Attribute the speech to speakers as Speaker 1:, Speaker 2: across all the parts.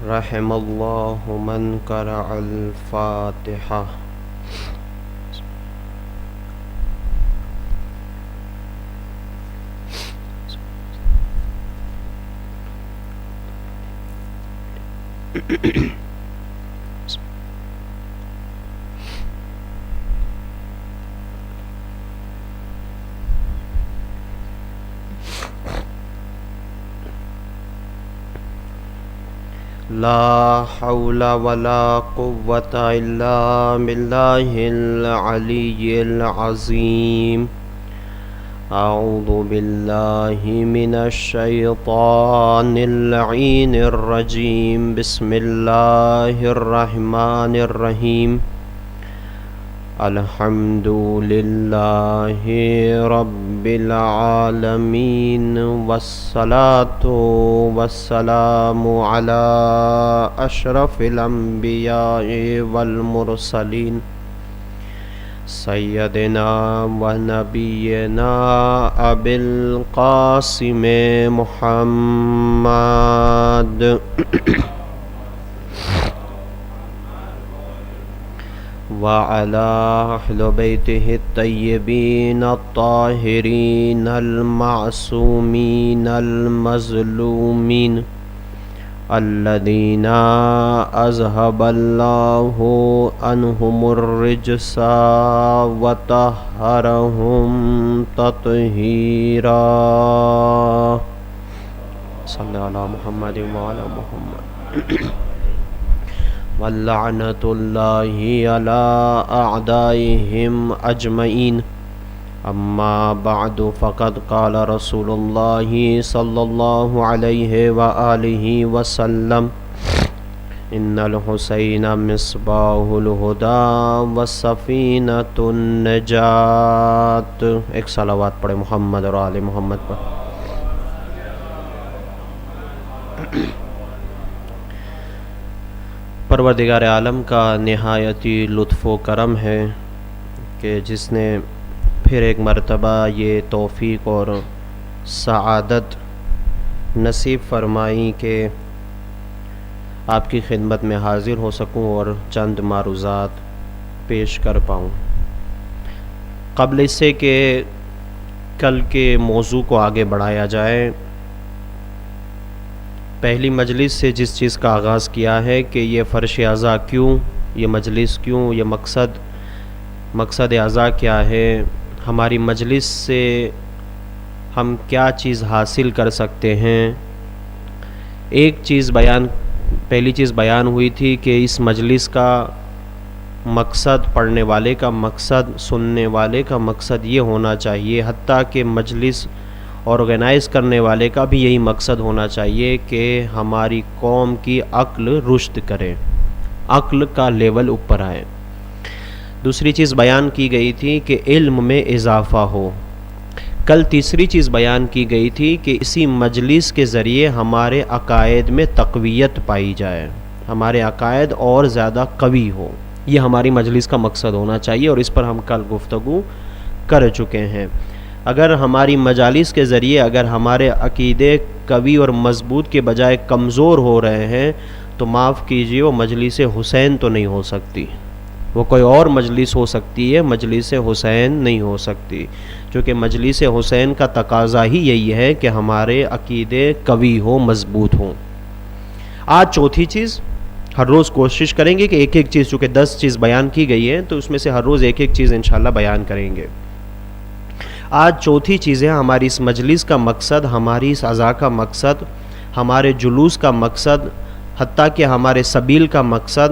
Speaker 1: رحم اللہ من قرأ الفاتحہ. لا حول ولا قوة إلا بالله العلي العظيم. أعوذ بالله من الشيطان اللعين الرجيم. بسم الله الرحمن الرحيم. الحمد لله رب العالمين والصلاة والسلام على أشرف الأنبياء والمرسلين سيدنا ونبينا أبي القاسم محمد وعلى أهل بيته الطيبين الطاهرين المعصومين المظلومين الذين أذهب الله عنهم الرجس وطهرهم تطهيرا. صلى على محمد وعلى محمد. وَلَعْنَةُ اللَّهِ عَلَىٰ أَعْدَائِهِمْ أَجْمَعِينَ. أَمَّا بَعْدُ فَقَدْ قَالَ رَسُولُ اللَّهِ صَلَّى اللَّهُ عَلَيْهِ وَآلِهِ وَسَلَّمَ إِنَّ الْحُسَيْنَ مِصْبَاحُ الْهُدَىٰ وَسَفِينَةُ النَّجَاةِ. ایک صلوات پڑھے محمد اور آل محمد پر. پروردگار عالم کا نہایتی لطف و کرم ہے کہ جس نے پھر ایک مرتبہ یہ توفیق اور سعادت نصیب فرمائی کہ آپ کی خدمت میں حاضر ہو سکوں اور چند معروضات پیش کر پاؤں. قبل اس سے کہ کل کے موضوع کو آگے بڑھایا جائے، پہلی مجلس سے جس چیز کا آغاز کیا ہے کہ یہ فرش عزا کیوں، یہ مجلس کیوں، یہ مقصد عزا کیا ہے، ہماری مجلس سے ہم کیا چیز حاصل کر سکتے ہیں. پہلی چیز بیان ہوئی تھی کہ اس مجلس کا مقصد، پڑھنے والے کا مقصد، سننے والے کا مقصد یہ ہونا چاہیے، حتیٰ کہ مجلس آرگنائز کرنے والے کا بھی یہی مقصد ہونا چاہیے کہ ہماری قوم کی عقل رشد کرے، عقل کا لیول اوپر آئے. دوسری چیز بیان کی گئی تھی کہ علم میں اضافہ ہو. کل تیسری چیز بیان کی گئی تھی کہ اسی مجلس کے ذریعے ہمارے عقائد میں تقویت پائی جائے، ہمارے عقائد اور زیادہ قوی ہو. یہ ہماری مجلس کا مقصد ہونا چاہیے اور اس پر ہم کل گفتگو کر چکے ہیں. اگر ہماری مجالس کے ذریعے اگر ہمارے عقیدے قوی اور مضبوط کے بجائے کمزور ہو رہے ہیں تو معاف کیجیے، وہ مجلس حسین تو نہیں ہو سکتی، وہ کوئی اور مجلس ہو سکتی ہے، مجلس حسین نہیں ہو سکتی، چونکہ مجلس حسین کا تقاضا ہی یہی ہے کہ ہمارے عقیدے قوی ہوں، مضبوط ہوں. آج چوتھی چیز، ہر روز کوشش کریں گے کہ ایک ایک چیز، چونکہ 10 چیز بیان کی گئی ہے تو اس میں سے ہر روز ایک ایک چیز انشاءاللہ بیان کریں گے. آج چوتھی چیزیں ہماری اس مجلس کا مقصد، ہماری اس عزا کا مقصد، ہمارے جلوس کا مقصد، حتیٰ کہ ہمارے سبیل کا مقصد،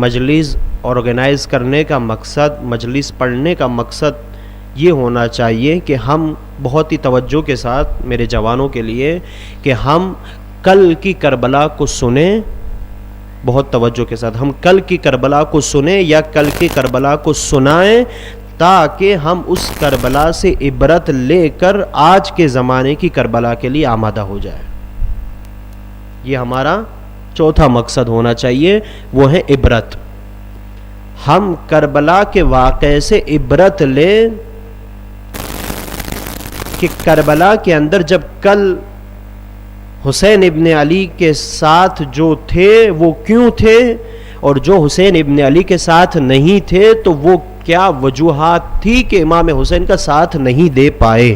Speaker 1: مجلس آرگنائز کرنے کا مقصد، مجلس پڑھنے کا مقصد یہ ہونا چاہیے کہ ہم بہت ہی توجہ کے ساتھ، میرے جوانوں کے لیے، کہ ہم کل کی کربلا کو سنیں، بہت توجہ کے ساتھ ہم کل کی کربلا کو سنیں یا کل کی کربلا کو سنائیں، تاکہ ہم اس کربلا سے عبرت لے کر آج کے زمانے کی کربلا کے لیے آمادہ ہو جائے. یہ ہمارا چوتھا مقصد ہونا چاہیے، وہ ہے عبرت. ہم کربلا کے واقعے سے عبرت لیں کہ کربلا کے اندر جب کل حسین ابن علی کے ساتھ جو تھے وہ کیوں تھے، اور جو حسین ابن علی کے ساتھ نہیں تھے تو وہ کیا وجوہات تھی کہ امام حسین کا ساتھ نہیں دے پائے.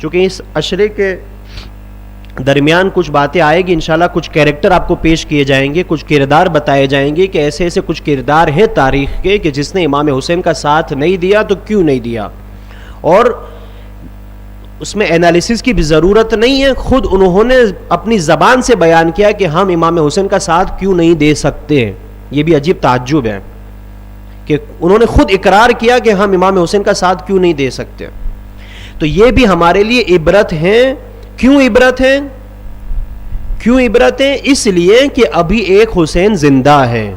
Speaker 1: چونکہ اس عشرے کے درمیان کچھ باتیں آئے گی انشاءاللہ، کچھ کیریکٹر آپ کو پیش کیے جائیں گے، کچھ کردار بتائے جائیں گے کہ ایسے ایسے کچھ کردار ہیں تاریخ کے کہ جس نے امام حسین کا ساتھ نہیں دیا تو کیوں نہیں دیا، اور اس میں انالیسس کی بھی ضرورت نہیں ہے، خود انہوں نے اپنی زبان سے بیان کیا کہ ہم امام حسین کا ساتھ کیوں نہیں دے سکتے. یہ بھی عجیب تعجب ہے کہ انہوں نے خود اقرار کیا کہ ہم امام حسین کا ساتھ کیوں نہیں دے سکتے. تو یہ بھی ہمارے لیے عبرت ہیں. کیوں عبرت ہے؟ کیوں عبرت ہے؟ اس لیے کہ ابھی ایک حسین زندہ ہے،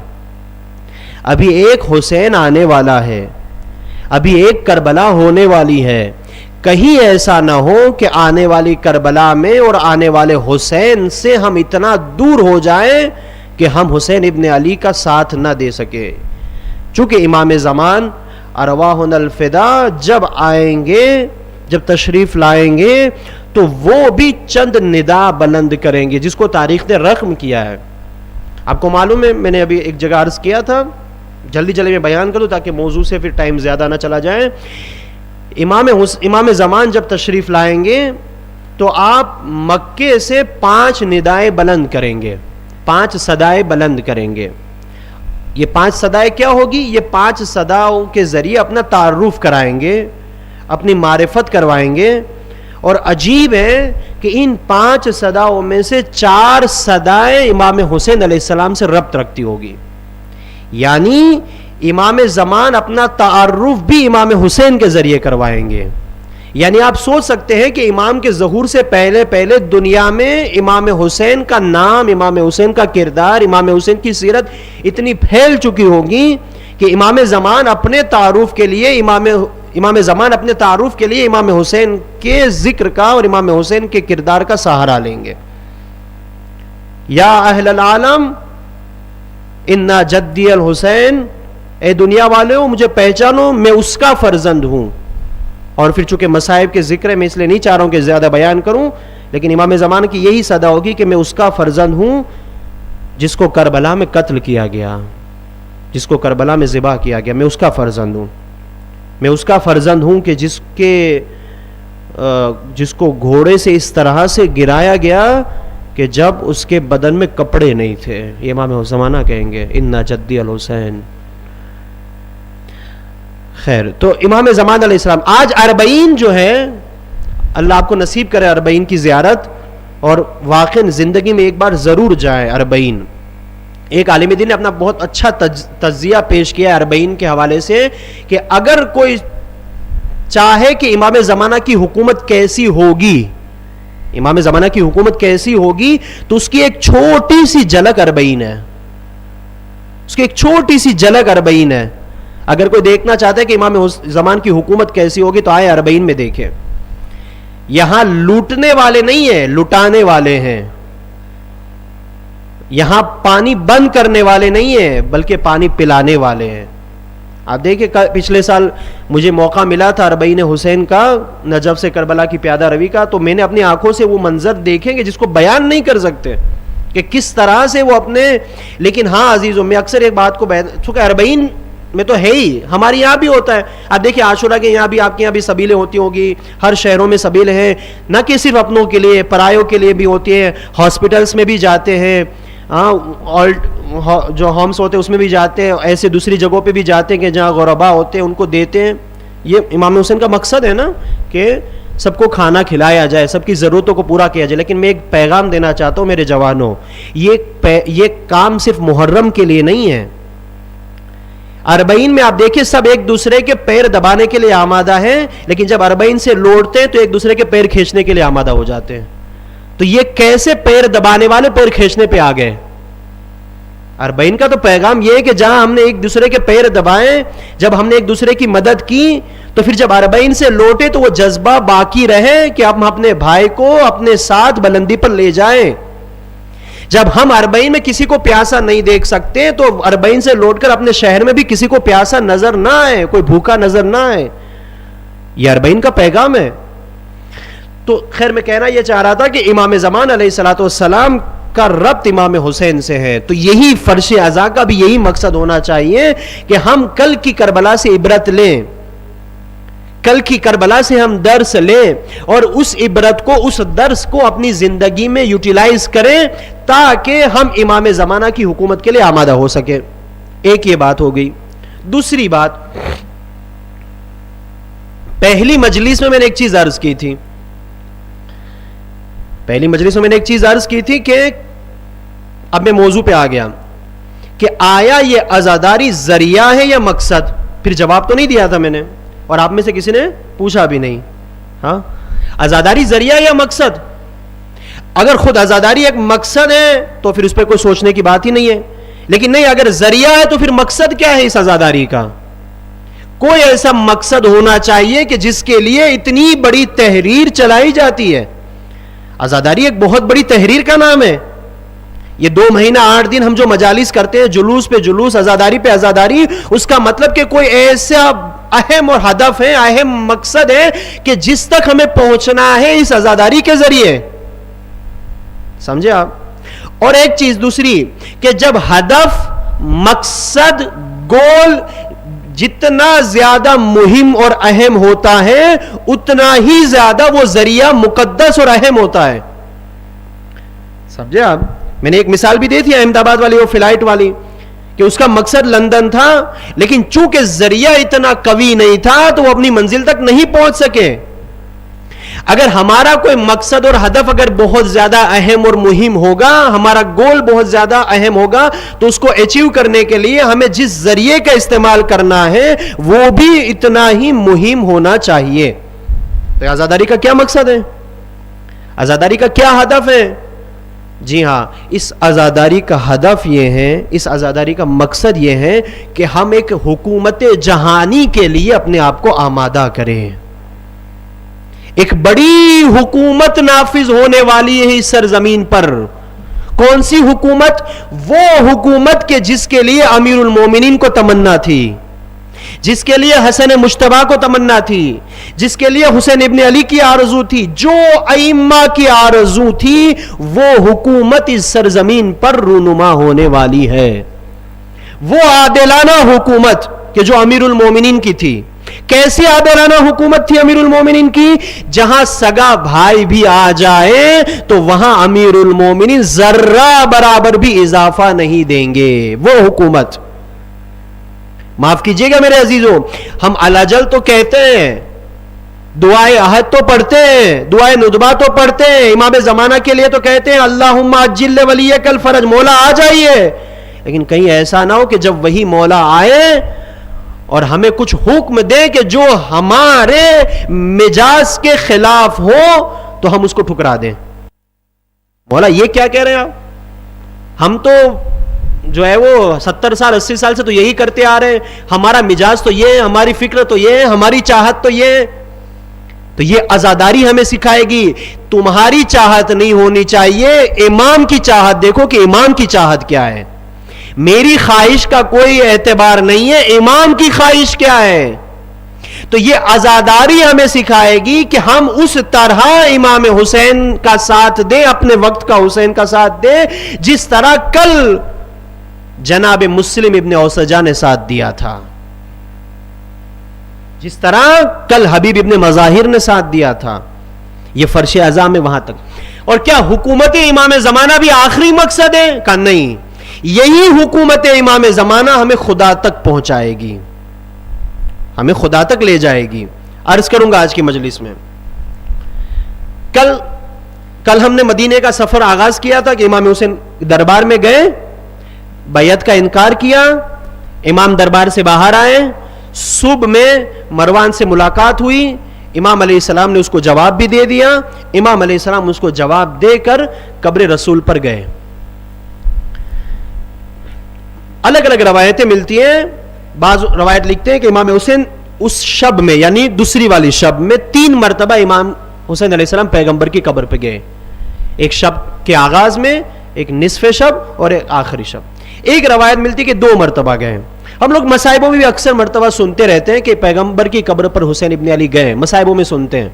Speaker 1: ابھی ایک حسین آنے والا ہے، ابھی ایک کربلا ہونے والی ہے. کہیں ایسا نہ ہو کہ آنے والی کربلا میں اور آنے والے حسین سے ہم اتنا دور ہو جائیں کہ ہم حسین ابن علی کا ساتھ نہ دے سکے. چونکہ امام زمان ارواحنا الفدا جب آئیں گے، جب تشریف لائیں گے تو وہ بھی چند ندا بلند کریں گے جس کو تاریخ نے رقم کیا ہے. آپ کو معلوم ہے، میں نے ابھی ایک جگہ عرض کیا تھا، جلدی جلدی میں بیان کروں تاکہ موضوع سے پھر ٹائم زیادہ نہ چلا جائے. امام زمان جب تشریف لائیں گے تو آپ مکے سے 5 ندائیں بلند کریں گے، 5 صدائیں بلند کریں گے. یہ 5 صدائیں کیا ہوگی؟ یہ 5 صداؤں کے ذریعے اپنا تعارف کرائیں گے، اپنی معرفت کروائیں گے. اور عجیب ہے کہ ان 5 صداؤں میں سے 4 صدائیں امام حسین علیہ السلام سے ربط رکھتی ہوگی. یعنی امام زمان اپنا تعارف بھی امام حسین کے ذریعے کروائیں گے. یعنی آپ سوچ سکتے ہیں کہ امام کے ظہور سے پہلے پہلے دنیا میں امام حسین کا نام، امام حسین کا کردار، امام حسین کی سیرت اتنی پھیل چکی ہوگی کہ امام زمان اپنے تعارف کے لیے امام حسین کے ذکر کا اور امام حسین کے کردار کا سہارا لیں گے. یا اہل العالم انا جدی الحسین، اے دنیا والوں مجھے پہچانو، میں اس کا فرزند ہوں. اور پھر چونکہ مصائب کے ذکر ہے میں اس لیے نہیں چاہ رہا ہوں کہ زیادہ بیان کروں، لیکن امام زمان کی یہی صدا ہوگی کہ میں اس کا فرزند ہوں جس کو کربلا میں قتل کیا گیا، جس کو کربلا میں ذبح کیا گیا. میں اس کا فرزند ہوں، میں اس کا فرزند ہوں کہ جس کو گھوڑے سے اس طرح سے گرایا گیا کہ جب اس کے بدن میں کپڑے نہیں تھے. یہ امام زمانہ کہیں گے انا جدی الحسین. خیر، تو امام زمان علیہ السلام آج اربعین جو ہے، اللہ آپ کو نصیب کرے اربعین کی زیارت، اور واقعی زندگی میں ایک بار ضرور جائے اربعین. ایک عالم دین نے اپنا بہت اچھا تجزیہ پیش کیا اربعین کے حوالے سے کہ اگر کوئی چاہے کہ امام زمانہ کی حکومت کیسی ہوگی، امام زمانہ کی حکومت کیسی ہوگی، تو اس کی ایک چھوٹی سی جھلک اربعین ہے، اس کی ایک چھوٹی سی جھلک اربعین ہے. اگر کوئی دیکھنا چاہتا ہے کہ امام زمان کی حکومت کیسی ہوگی تو آئے اربعین میں دیکھیں. یہاں لوٹنے والے نہیں ہیں، لٹانے والے ہیں. یہاں پانی بند کرنے والے نہیں ہیں بلکہ پانی پلانے والے ہیں. آپ دیکھیں پچھلے سال مجھے موقع ملا تھا اربعین حسین کا، نجف سے کربلا کی پیادہ روی کا، تو میں نے اپنی آنکھوں سے وہ منظر دیکھیں گے جس کو بیان نہیں کر سکتے کہ کس طرح سے وہ اپنے. لیکن ہاں عزیزوں، میں اکثر ایک بات کو چونکہ اربعین میں تو ہے ہی، ہمارے یہاں بھی ہوتا ہے. آپ دیکھیں عاشورہ کے یہاں بھی، آپ کے یہاں بھی سبیلیں ہوتی ہوگی، ہر شہروں میں سبیلیں ہیں، نہ کہ صرف اپنوں کے لیے، پرایوں کے لیے بھی ہوتی ہے. ہاسپٹلس میں بھی جاتے ہیں، جو ہومس ہوتے ہیں اس میں بھی جاتے ہیں، ایسے دوسری جگہوں پہ بھی جاتے ہیں کہ جہاں غربا ہوتے ہیں ان کو دیتے ہیں. یہ امام حسین کا مقصد ہے نا کہ سب کو کھانا کھلایا جائے، سب کی ضرورتوں کو پورا کیا جائے. لیکن میں ایک پیغام دینا چاہتا ہوں میرے جوانوں، یہ کام صرف محرم کے لیے نہیں ہے. اربعین میں آپ دیکھیں سب ایک دوسرے کے پیر دبانے کے لیے آمادہ ہیں، لیکن جب اربعین سے لوٹتے ہیں تو ایک دوسرے کے پیر کھینچنے کے لیے آمادہ ہو جاتے ہیں. تو یہ کیسے پیر دبانے والے پیر کھینچنے پہ آ گئے؟ اربعین کا تو پیغام یہ ہے کہ جہاں ہم نے ایک دوسرے کے پیر دبائے، جب ہم نے ایک دوسرے کی مدد کی، تو پھر جب اربعین سے لوٹے تو وہ جذبہ باقی رہے کہ ہم اپنے بھائی کو اپنے ساتھ بلندی پر لے جائیں. جب ہم اربعین میں کسی کو پیاسا نہیں دیکھ سکتے تو اربعین سے لوٹ کر اپنے شہر میں بھی کسی کو پیاسا نظر نہ آئے، کوئی بھوکا نظر نہ آئے. یہ 40 کا پیغام ہے. تو خیر میں کہنا یہ چاہ رہا تھا کہ امام زمان علیہ الصلوۃ والسلام کا ربط امام حسین سے ہے. تو یہی فرش ازا کا بھی یہی مقصد ہونا چاہیے کہ ہم کل کی کربلا سے عبرت لیں, کل کی کربلا سے ہم درس لیں, اور اس عبرت کو, اس درس کو اپنی زندگی میں یوٹیلائز کریں تاکہ ہم امام زمانہ کی حکومت کے لیے آمادہ ہو سکے. ایک یہ بات ہو گئی. دوسری بات, پہلی مجلس میں نے ایک چیز عرض کی تھی, کہ اب میں موضوع پہ آ گیا کہ آیا یہ عزاداری ذریعہ ہے یا مقصد. پھر جواب تو نہیں دیا تھا میں نے, اور آپ میں سے کسی نے پوچھا بھی نہیں. ہاں, عزاداری ذریعہ یا مقصد؟ اگر خود عزاداری ایک مقصد ہے تو پھر اس پہ کوئی سوچنے کی بات ہی نہیں ہے. لیکن نہیں, اگر ذریعہ ہے تو پھر مقصد کیا ہے اس عزاداری کا؟ کوئی ایسا مقصد ہونا چاہیے کہ جس کے لیے اتنی بڑی تحریر چلائی جاتی ہے. عزاداری ایک بہت بڑی تحریر کا نام ہے. یہ 2 مہینہ 8 دن ہم جو مجالس کرتے ہیں, جلوس پہ جلوس, عزاداری پہ عزاداری, اس کا مطلب کہ کوئی ایسا اہم اور ہدف ہے, اہم مقصد ہے کہ جس تک ہمیں پہنچنا ہے اس عزاداری کے ذریعے. سمجھے آپ؟ اور ایک چیز دوسری, کہ جب ہدف, مقصد, گول جتنا زیادہ مہم اور اہم ہوتا ہے اتنا ہی زیادہ وہ ذریعہ مقدس اور اہم ہوتا ہے. سمجھے آپ؟ میں نے ایک مثال بھی دی تھی احمد آباد والی, وہ فلائٹ والی, کہ اس کا مقصد لندن تھا لیکن چونکہ ذریعہ اتنا قوی نہیں تھا تو وہ اپنی منزل تک نہیں پہنچ سکے. اگر ہمارا کوئی مقصد اور ہدف اگر بہت زیادہ اہم اور مہم ہوگا, ہمارا گول بہت زیادہ اہم ہوگا, تو اس کو اچیو کرنے کے لیے ہمیں جس ذریعے کا استعمال کرنا ہے وہ بھی اتنا ہی مہم ہونا چاہیے. تو عزاداری کا کیا مقصد ہے؟ عزاداری کا کیا ہدف ہے؟ جی ہاں, اس عزاداری کا ہدف یہ ہے, اس عزاداری کا مقصد یہ ہے کہ ہم ایک حکومت جہانی کے لیے اپنے آپ کو آمادہ کریں. ایک بڑی حکومت نافذ ہونے والی ہے اس سرزمین پر. کون سی حکومت؟ وہ حکومت کہ جس کے لیے امیر المومنین کو تمنا تھی, جس کے لیے حسن مجتبیٰ کو تمنا تھی, جس کے لیے حسین ابن علی کی آرزو تھی, جو ائمہ کی آرزو تھی, وہ حکومت اس سرزمین پر رونما ہونے والی ہے. وہ عادلانہ حکومت کہ جو امیر المومنین کی تھی. کیسی عادلانہ حکومت تھی امیر المومنین کی؟ جہاں سگا بھائی بھی آ جائے تو وہاں امیر المومنین ذرہ برابر بھی اضافہ نہیں دیں گے. وہ حکومت. معاف کیجئے گا میرے عزیزوں, ہم علاجل تو کہتے ہیں, دعائے عہد تو پڑھتے ہیں, دعائے ندبہ تو پڑھتے ہیں, امام زمانہ کے لیے تو کہتے ہیں اللہم عجل ولیک الفرج, مولا آ جائیے. لیکن کہیں ایسا نہ ہو کہ جب وہی مولا آئے اور ہمیں کچھ حکم دے کہ جو ہمارے مزاج کے خلاف ہو تو ہم اس کو ٹھکرا دیں. مولا یہ کیا کہہ رہے ہیں آپ؟ ہم تو جو ہے وہ 70 سال 80 سال سے تو یہی کرتے آ رہے ہیں, ہمارا مزاج تو یہ ہے, ہماری فکر تو یہ ہے, ہماری چاہت تو یہ ہے. تو یہ عزاداری ہمیں سکھائے گی. تمہاری چاہت نہیں ہونی چاہیے, امام کی چاہت دیکھو کہ امام کی چاہت کیا ہے. میری خواہش کا کوئی اعتبار نہیں ہے, امام کی خواہش کیا ہے. تو یہ عزاداری ہمیں سکھائے گی کہ ہم اس طرح امام حسین کا ساتھ دیں, اپنے وقت کا حسین کا ساتھ دیں, جس طرح کل جناب مسلم ابن اوسجہ نے ساتھ دیا تھا, جس طرح کل حبیب ابن مظاہر نے ساتھ دیا تھا. یہ فرش اعظم ہے وہاں تک. اور کیا حکومت امام زمانہ بھی آخری مقصد ہے؟ کہ نہیں, یہی حکومت امام زمانہ ہمیں خدا تک پہنچائے گی, ہمیں خدا تک لے جائے گی. عرض کروں گا آج کی مجلس میں, کل ہم نے مدینے کا سفر آغاز کیا تھا کہ امام حسین دربار میں گئے, بیعت کا انکار کیا, امام دربار سے باہر آئے, صبح میں مروان سے ملاقات ہوئی, امام علیہ السلام نے اس کو جواب بھی دے دیا, امام علیہ السلام اس کو جواب دے کر قبر رسول پر گئے. الگ الگ روایتیں ملتی ہیں. بعض روایت لکھتے ہیں کہ امام حسین اس شب میں, یعنی دوسری والی شب میں 3 مرتبہ امام حسین علیہ السلام پیغمبر کی قبر پہ گئے. ایک شب کے آغاز میں, ایک نصف شب اور ایک آخری شب. ایک روایت ملتی کہ 2 مرتبہ گئے. ہم لوگ مصائبوں میں بھی اکثر مرتبہ سنتے رہتے ہیں کہ پیغمبر کی قبر پر حسین ابن علی گئے، مصائبوں میں سنتے ہیں،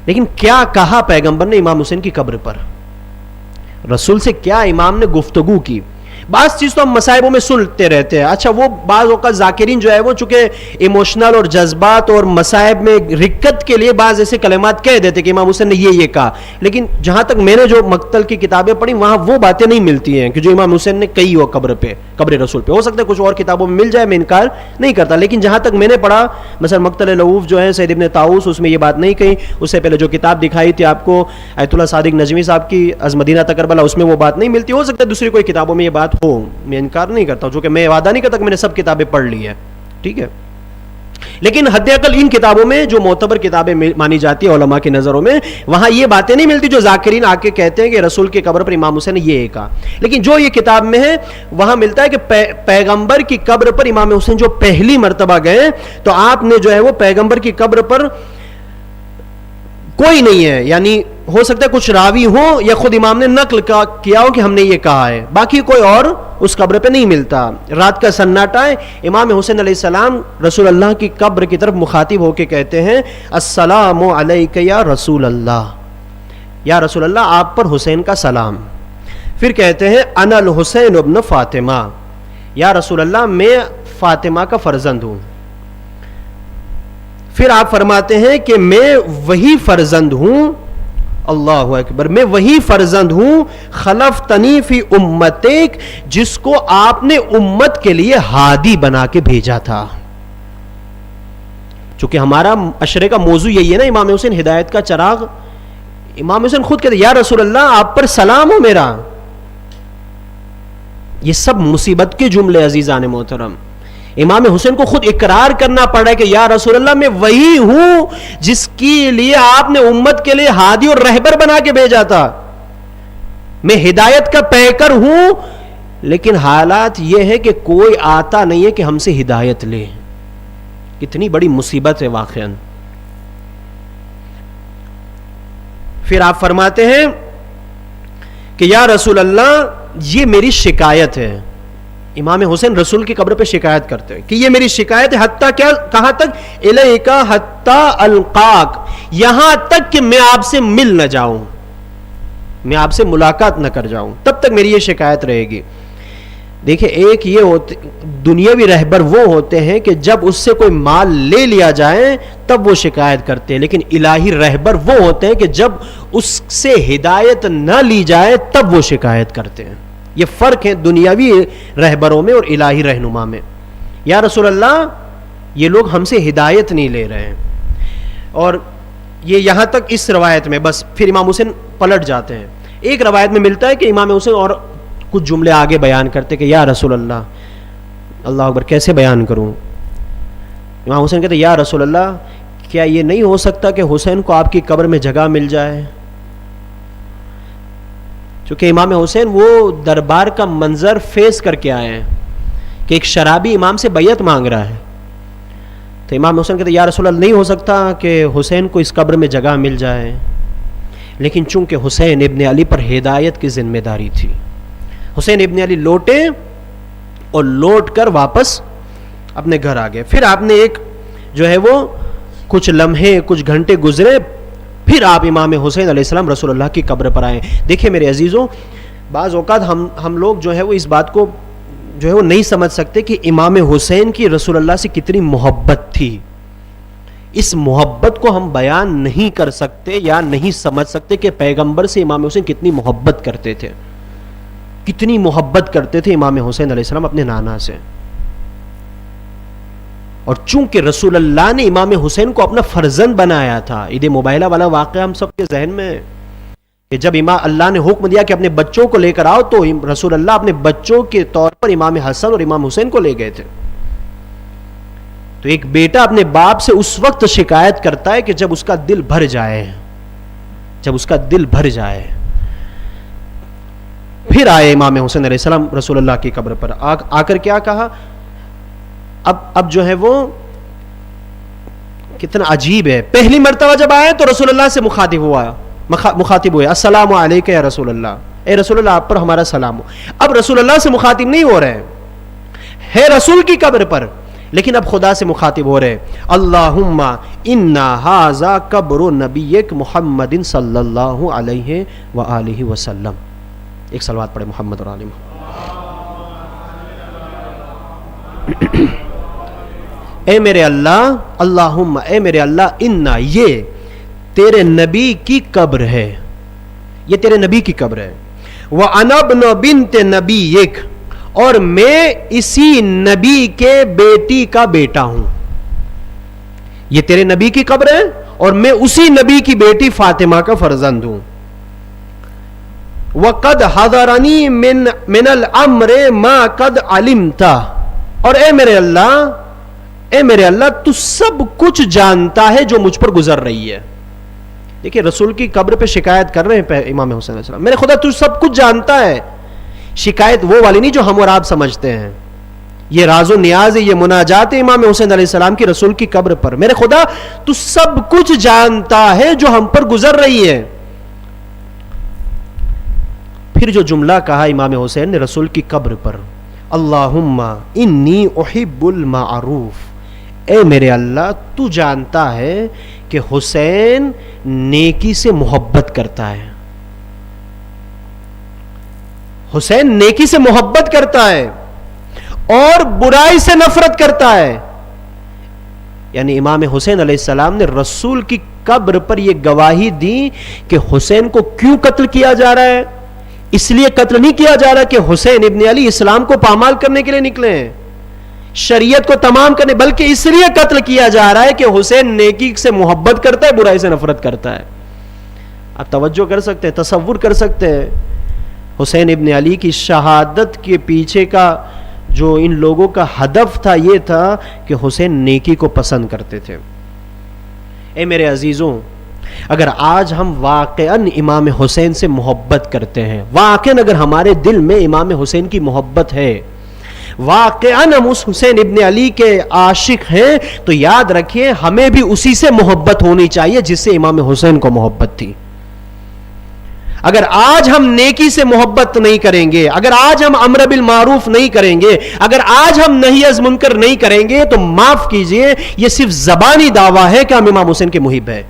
Speaker 1: لیکن کیا کہا پیغمبر نے امام حسین کی قبر پر؟ رسول سے کیا امام نے گفتگو کی؟ بعض چیز تو ہم مصائبوں میں سنتے رہتے ہیں، اچھا وہ بعض اوقات ذاکرین جو ہے وہ چونکہ ایموشنل اور جذبات اور مصائب میں رکت کے لیے بعض ایسے کلمات کہہ دیتے کہ امام حسین نے یہ کہا، لیکن جہاں تک میں نے جو مقتل کی کتابیں پڑھی وہاں وہ باتیں نہیں ملتی ہیں کہ جو امام حسین نے کہی ہو قبر پہ، قبر رسول پہ۔ ہو سکتا ہے کچھ اور کتابوں میں مل جائے، میں انکار نہیں کرتا، لیکن جہاں تک میں نے پڑھا مثلا مقتل لعوف جو ہے سید ابن طاؤس، اس میں یہ بات نہیں کہی، اس سے پہلے جو کتاب دکھائی تھی آپ کو آیت اللہ صادق نجمی صاحب کی از مدینہ تا کربلا، اس میں وہ بات نہیں ملتی، ہو سکتا ہے دوسری کوئی کتابوں میں یہ بات ہو، میں انکار نہیں کرتا ہوں، چونکہ میں وعدہ نہیں کرتا کہ میں نے سب کتابیں پڑھ لی ہے، ٹھیک ہے، لیکن حد اقل ان کتابوں میں جو معتبر کتابیں مانی جاتی ہیں علماء کی نظروں میں، وہاں یہ باتیں نہیں ملتی جو ذاکرین آ کے کہتے ہیں کہ رسول کی قبر پر امام حسین نے یہ کہا، لیکن جو یہ کتاب میں ہے وہاں ملتا ہے کہ پیغمبر کی قبر پر امام حسین جو پہلی مرتبہ گئے تو آپ نے جو ہے وہ پیغمبر کی قبر پر کوئی نہیں ہے، یعنی ہو سکتا ہے کچھ راوی ہو یا خود امام نے نقل کیا ہو کہ ہم نے یہ کہا ہے، باقی کوئی اور اس قبر پہ نہیں ملتا۔ رات کا سناٹا ہے، امام حسین علیہ السلام رسول اللہ کی قبر کی طرف مخاطب ہو کے کہتے ہیں السلام علیک یا رسول اللہ، یا رسول اللہ آپ پر حسین کا سلام۔ پھر کہتے ہیں انا الحسین ابن فاطمہ، یا رسول اللہ میں فاطمہ کا فرزند ہوں۔ پھر آپ فرماتے ہیں کہ میں وہی فرزند ہوں، اللہ اکبر، میں وہی فرزند ہوں خلفتنی فی امتک، جس کو آپ نے امت کے لیے ہادی بنا کے بھیجا تھا۔ چونکہ ہمارا عشرے کا موضوع یہی ہے نا، امام حسین ہدایت کا چراغ، امام حسین خود کہتے ہیں یا رسول اللہ آپ پر سلام ہو میرا۔ یہ سب مصیبت کے جملے عزیزان محترم، امام حسین کو خود اقرار کرنا پڑا ہے کہ یا رسول اللہ میں وہی ہوں جس کے لیے آپ نے امت کے لیے ہادی اور رہبر بنا کے بھیجا تھا، میں ہدایت کا پیکر ہوں، لیکن حالات یہ ہے کہ کوئی آتا نہیں ہے کہ ہم سے ہدایت لے۔ کتنی بڑی مصیبت ہے واقعا۔ پھر آپ فرماتے ہیں کہ یا رسول اللہ یہ میری شکایت ہے، امام حسین رسول کی قبر پہ شکایت کرتے ہیں کہ یہ میری شکایت ہے، حتیٰ کیا، کہاں تک، الیکا حتیٰ القاک، یہاں تک کہ میں آپ سے مل نہ جاؤں، میں آپ سے ملاقات نہ کر جاؤں، تب تک میری یہ شکایت رہے گی۔ دیکھیں ایک یہ ہوتے دنیاوی رہبر وہ ہوتے ہیں کہ جب اس سے کوئی مال لے لیا جائے تب وہ شکایت کرتے ہیں، لیکن الہی رہبر وہ ہوتے ہیں کہ جب اس سے ہدایت نہ لی جائے تب وہ شکایت کرتے ہیں۔ یہ فرق ہے دنیاوی رہبروں میں اور الہی رہنما میں۔ یا رسول اللہ یہ لوگ ہم سے ہدایت نہیں لے رہے ہیں، اور یہ یہاں تک اس روایت میں بس، پھر امام حسین پلٹ جاتے ہیں۔ ایک روایت میں ملتا ہے کہ امام حسین اور کچھ جملے آگے بیان کرتے کہ یا رسول اللہ، اللہ اکبر کیسے بیان کروں، امام حسین کہتے یا رسول اللہ کیا یہ نہیں ہو سکتا کہ حسین کو آپ کی قبر میں جگہ مل جائے؟ چونکہ امام حسین وہ دربار کا منظر فیس کر کے آئے ہیں کہ ایک شرابی امام سے بیعت مانگ رہا ہے، تو امام حسین کہتے یا رسول اللہ نہیں ہو سکتا کہ حسین کو اس قبر میں جگہ مل جائے، لیکن چونکہ حسین ابن علی پر ہدایت کی ذمہ داری تھی، حسین ابن علی لوٹے اور لوٹ کر واپس اپنے گھر آ گئے۔ پھر آپ نے ایک جو ہے وہ کچھ لمحے کچھ گھنٹے گزرے، پھر آپ امام حسین علیہ السلام رسول اللہ کی قبر پر آئے۔ دیکھیں میرے عزیزوں، بعض اوقات ہم لوگ جو ہے وہ اس بات کو جو ہے وہ نہیں سمجھ سکتے کہ امام حسین کی رسول اللہ سے کتنی محبت تھی۔ اس محبت کو ہم بیان نہیں کر سکتے یا نہیں سمجھ سکتے کہ پیغمبر سے امام حسین کتنی محبت کرتے تھے، کتنی محبت کرتے تھے امام حسین علیہ السلام اپنے نانا سے۔ اور چونکہ رسول اللہ نے امام حسین کو اپنا فرزند بنایا تھا، عید موبائلہ والا واقعہ ہم سب کے ذہن میں ہے کہ جب اللہ نے حکم دیا کہ اپنے بچوں کو لے کر آؤ، تو رسول اللہ اپنے بچوں کے طور پر امام حسن اور امام حسین کو لے گئے تھے۔ تو ایک بیٹا اپنے باپ سے اس وقت شکایت کرتا ہے کہ جب اس کا دل بھر جائے، جب اس کا دل بھر جائے۔ پھر آئے امام حسین علیہ السلام رسول اللہ کی قبر پر، آ کر کیا کہا؟ اب جو ہے وہ کتنا عجیب ہے، پہلی مرتبہ جب آئے تو رسول اللہ سے مخاطب ہوئے السلام علیکم یا رسول اللہ، اے رسول اللہ آپ پر ہمارا سلام ہو۔ اب رسول اللہ سے مخاطب نہیں ہو رہے ہیں، ہے رسول کی قبر پر، لیکن اب خدا سے مخاطب ہو رہے اللہم انا ھذا قبر نبیک محمد صلی اللہ علیہ وآلہ وسلم. ایک صلوات پڑھے محمد اور آل محمد. اے میرے اللہ، اللہم اے میرے اللہ، انا یہ تیرے نبی کی قبر ہے، یہ تیرے نبی کی قبر ہے. وَأَنَا ابْنُ بِنْتِ نَبِيِّكَ، اور میں اسی نبی کے بیٹی کا بیٹا ہوں. یہ تیرے نبی کی قبر ہے اور میں اسی نبی کی بیٹی فاطمہ کا فرزند ہوں. وَقَدْ حَضَرَنِي مِنَ الْأَمْرِ مَا قَدْ عَلِمْتَ، اور اے میرے اللہ تو سب کچھ جانتا ہے جو مجھ پر گزر رہی ہے. دیکھیں رسول کی قبر پہ شکایت کر رہے ہیں امام حسین علیہ السلام، میرے خدا تو سب کچھ جانتا ہے. شکایت وہ والی نہیں جو ہم اور آپ سمجھتے ہیں، یہ راز و نیاز ہے، یہ مناجات ہے امام حسین علیہ السلام کی رسول کی قبر پر. میرے خدا تو سب کچھ جانتا ہے جو ہم پر گزر رہی ہے. پھر جو جملہ کہا امام حسین نے رسول کی قبر پر، اللہم انی احب المعروف، اے میرے اللہ تو جانتا ہے کہ حسین نیکی سے محبت کرتا ہے. حسین نیکی سے محبت کرتا ہے اور برائی سے نفرت کرتا ہے. یعنی امام حسین علیہ السلام نے رسول کی قبر پر یہ گواہی دی کہ حسین کو کیوں قتل کیا جا رہا ہے. اس لیے قتل نہیں کیا جا رہا کہ حسین ابن علی اسلام کو پامال کرنے کے لیے نکلے ہیں، شریعت کو تمام کرنے، بلکہ اس لیے قتل کیا جا رہا ہے کہ حسین نیکی سے محبت کرتا ہے، برائی سے نفرت کرتا ہے. آپ توجہ کر سکتے ہیں، تصور کر سکتے ہیں حسین ابن علی کی شہادت کے پیچھے کا جو ان لوگوں کا ہدف تھا، یہ تھا کہ حسین نیکی کو پسند کرتے تھے. اے میرے عزیزوں، اگر آج ہم واقعاً امام حسین سے محبت کرتے ہیں، واقعاً اگر ہمارے دل میں امام حسین کی محبت ہے، واقعاً ہم اس حسین ابن علی کے عاشق ہیں، تو یاد رکھیے ہمیں بھی اسی سے محبت ہونی چاہیے جس سے امام حسین کو محبت تھی. اگر آج ہم نیکی سے محبت نہیں کریں گے، اگر آج ہم امر بالمعروف نہیں کریں گے، اگر آج ہم نہی از منکر نہیں کریں گے، تو معاف کیجئے یہ صرف زبانی دعویٰ ہے کہ ہم امام حسین کے محب ہیں.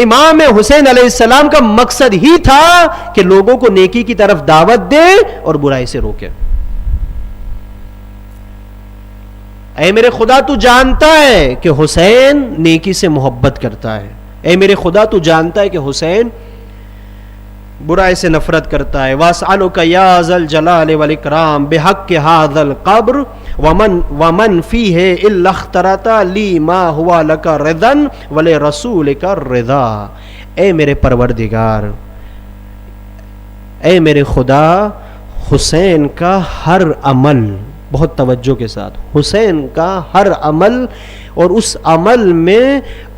Speaker 1: امام حسین علیہ السلام کا مقصد ہی تھا کہ لوگوں کو نیکی کی طرف دعوت دے اور برائی سے روکے. اے میرے خدا تو جانتا ہے کہ حسین نیکی سے محبت کرتا ہے. اے میرے خدا تو جانتا ہے کہ حسین برائی سے نفرت کرتا ہے. وَاسْأَلُكَ يَا ذَا الْجَلَالِ وَالْإِكْرَامِ بِحَقِّ هَذَا الْقَبْرِ وَمَنْ فِيهِ إِلَّا اخْتَرَتَ لِي مَا هُوَ لَكَ رِضًا وَلِرَسُولِكَ الرِّضَا. اے میرے پروردگار، اے میرے خدا، حسین کا ہر عمل، بہت توجہ کے ساتھ، حسین کا ہر عمل، اور اس عمل میں